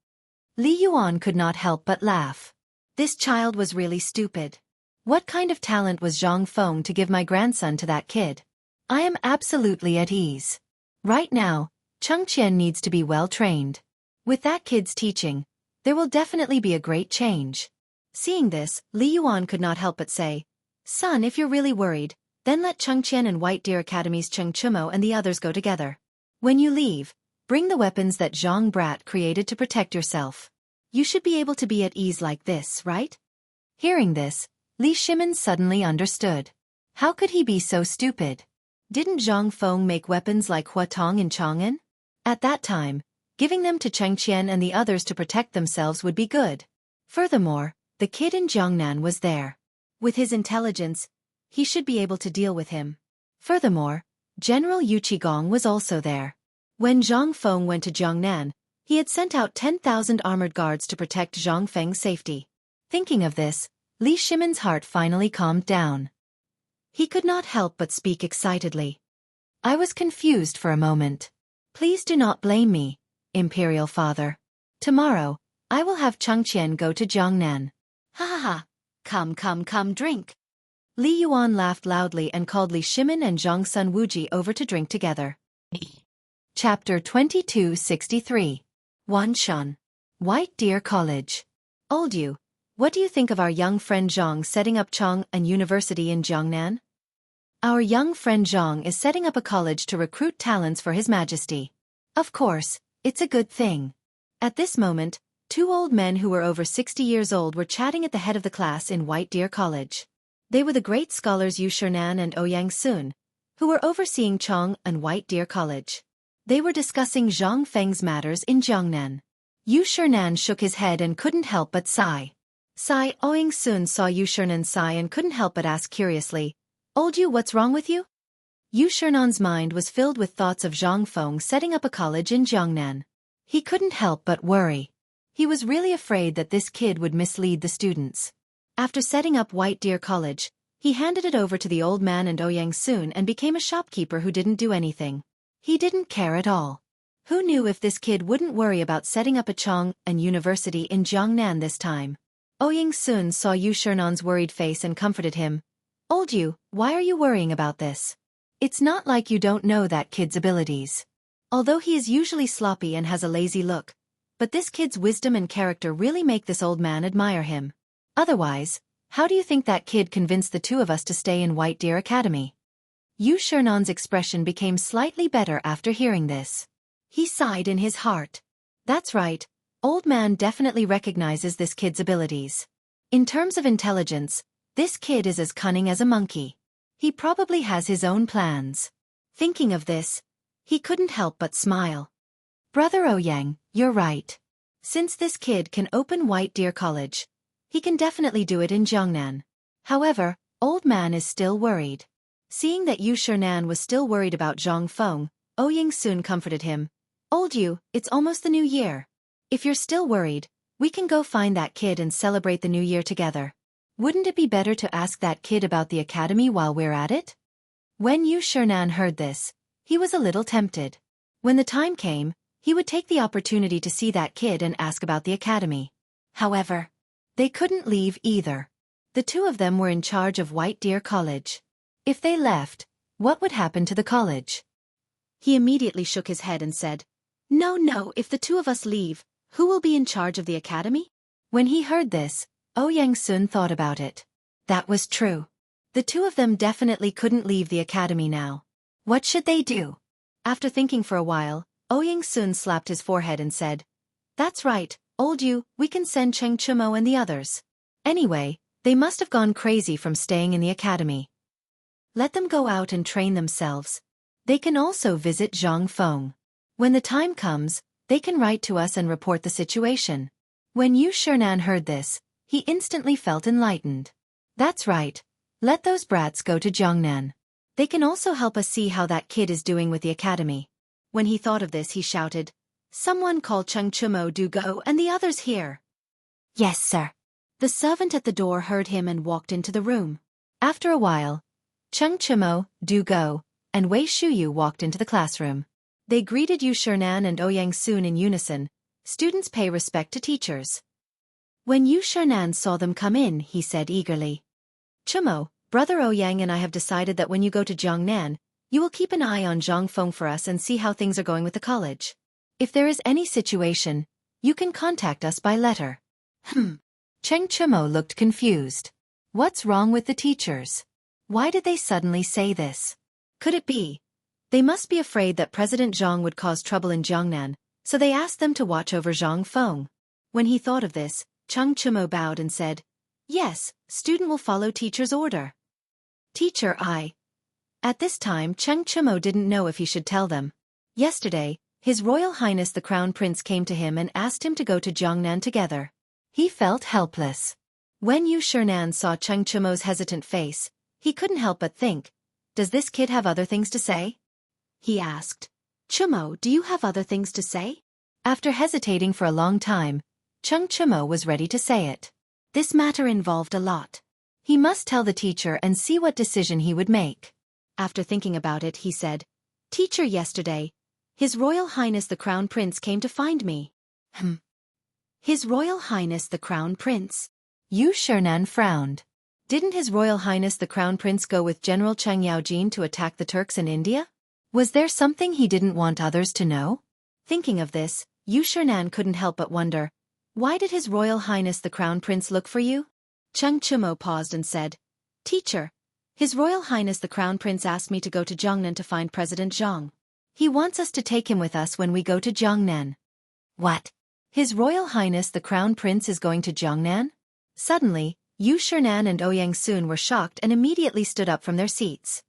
Li Yuan could not help but laugh. This child was really stupid. What kind of talent was Zhang Feng to give my grandson to that kid? I am absolutely at ease. Right now, Xianxia needs to be well trained. With that kid's teaching, there will definitely be a great change. Seeing this, Li Yuan could not help but say, Son, if you're really worried, Then let Chengqian and White Deer Academy's Cheng Chumo and the others go together. When you leave, bring the weapons that Zhang Brat created to protect yourself. You should be able to be at ease like this, right? Hearing this, Li Shimin suddenly understood. How could he be so stupid? Didn't Zhang Feng make weapons like Huatong in Chang'an? At that time, giving them to Chengqian and the others to protect themselves would be good. Furthermore, the kid in Jiangnan was there. With his intelligence, he should be able to deal with him. Furthermore, General Yu Qigong was also there. When Zhang Feng went to Jiangnan, he had sent out 10,000 armored guards to protect Zhang Feng's safety. Thinking of this, Li Shimin's heart finally calmed down. He could not help but speak excitedly. I was confused for a moment. Please do not blame me, Imperial Father. Tomorrow, I will have Chengqian go to Jiangnan. Ha ha ha. Come, drink. Li Yuan laughed loudly and called Li Shimin and Zhang Sun Wuji over to drink together. Chapter 2263. Wanshan. White Deer College. Old Yu, what do you think of our young friend Zhang setting up Chang'an University in Jiangnan? Our young friend Zhang is setting up a college to recruit talents for His Majesty. Of course, it's a good thing. At this moment, two old men who were over 60 years old were chatting at the head of the class in White Deer College. They were the great scholars Yu Shernan and Ouyang Sun, who were overseeing Chang'an White Deer College. They were discussing Zhang Feng's matters in Jiangnan. Yu Shernan shook his head and couldn't help but sigh. Ouyang Sun saw Yu Shernan sigh and couldn't help but ask curiously, Old Yu, what's wrong with you? Yu Shernan's mind was filled with thoughts of Zhang Feng setting up a college in Jiangnan. He couldn't help but worry. He was really afraid that this kid would mislead the students. After setting up White Deer College, he handed it over to the old man and Ouyang Sun and became a shopkeeper who didn't do anything. He didn't care at all. Who knew if this kid wouldn't worry about setting up a Chang'an University in Jiangnan this time? Ouyang Sun saw Yu Shernan's worried face and comforted him. Old Yu, why are you worrying about this? It's not like you don't know that kid's abilities. Although he is usually sloppy and has a lazy look, but this kid's wisdom and character really make this old man admire him. Otherwise, how do you think that kid convinced the two of us to stay in White Deer Academy? Yu Shernan's expression became slightly better after hearing this. He sighed in his heart. That's right, old man definitely recognizes this kid's abilities. In terms of intelligence, this kid is as cunning as a monkey. He probably has his own plans. Thinking of this, he couldn't help but smile. Brother Ouyang, you're right. Since this kid can open White Deer College, he can definitely do it in Jiangnan. However, old man is still worried. Seeing that Yu Shernan was still worried about Zhang Feng, Ouyang soon comforted him. Old Yu, it's almost the new year. If you're still worried, we can go find that kid and celebrate the new year together. Wouldn't it be better to ask that kid about the academy while we're at it? When Yu Shernan heard this, he was a little tempted. When the time came, he would take the opportunity to see that kid and ask about the academy. However, they couldn't leave either. The two of them were in charge of White Deer College. If they left, what would happen to the college? He immediately shook his head and said, No, if the two of us leave, who will be in charge of the academy? When he heard this, Ouyang Sun thought about it. That was true. The two of them definitely couldn't leave the academy now. What should they do? After thinking for a while, Ouyang Sun slapped his forehead and said, That's right, Old Yu, we can send Cheng Chumo and the others. Anyway, they must have gone crazy from staying in the academy. Let them go out and train themselves. They can also visit Zhang Feng. When the time comes, they can write to us and report the situation. When Yu Shernan heard this, he instantly felt enlightened. That's right. Let those brats go to Jiangnan. They can also help us see how that kid is doing with the academy. When he thought of this, he shouted, Someone call Cheng Chumo do go and the others here. Yes, sir. The servant at the door heard him and walked into the room. After a while, Cheng Chumo, do go, and Wei Shuyu walked into the classroom. They greeted Yu Shernan and Ouyang Sun in unison. Students pay respect to teachers. When Yu Shernan saw them come in, he said eagerly, Chumo, Brother Ouyang and I have decided that when you go to Jiangnan, you will keep an eye on Zhang Feng for us and see how things are going with the college. If there is any situation, you can contact us by letter. Cheng Chumo looked confused. What's wrong with the teachers? Why did they suddenly say this? Could it be? They must be afraid that President Zhang would cause trouble in Jiangnan, so they asked them to watch over Zhang Feng. When he thought of this, Cheng Chumo bowed and said, "Yes, student will follow teacher's order." Teacher, I. At this time Cheng Chumo didn't know if he should tell them. Yesterday, His Royal Highness the Crown Prince came to him and asked him to go to Jiangnan together. He felt helpless. When Yu Shernan saw Cheng Chumo's hesitant face, he couldn't help but think, "Does this kid have other things to say?" He asked, "Chumo, do you have other things to say?" After hesitating for a long time, Cheng Chumo was ready to say it. This matter involved a lot. He must tell the teacher and see what decision he would make. After thinking about it, he said, "Teacher, yesterday, His Royal Highness the Crown Prince came to find me." His Royal Highness the Crown Prince? Yu Shernan frowned. Didn't His Royal Highness the Crown Prince go with General Cheng Yaojin to attack the Turks in India? Was there something he didn't want others to know? Thinking of this, Yu Shernan couldn't help but wonder, why did His Royal Highness the Crown Prince look for you? Cheng Chumo paused and said, "Teacher, His Royal Highness the Crown Prince asked me to go to Jiangnan to find President Zhang. He wants us to take him with us when we go to Jiangnan." What? His Royal Highness the Crown Prince is going to Jiangnan? Suddenly, Yu Shernan and Ouyang Sun were shocked and immediately stood up from their seats.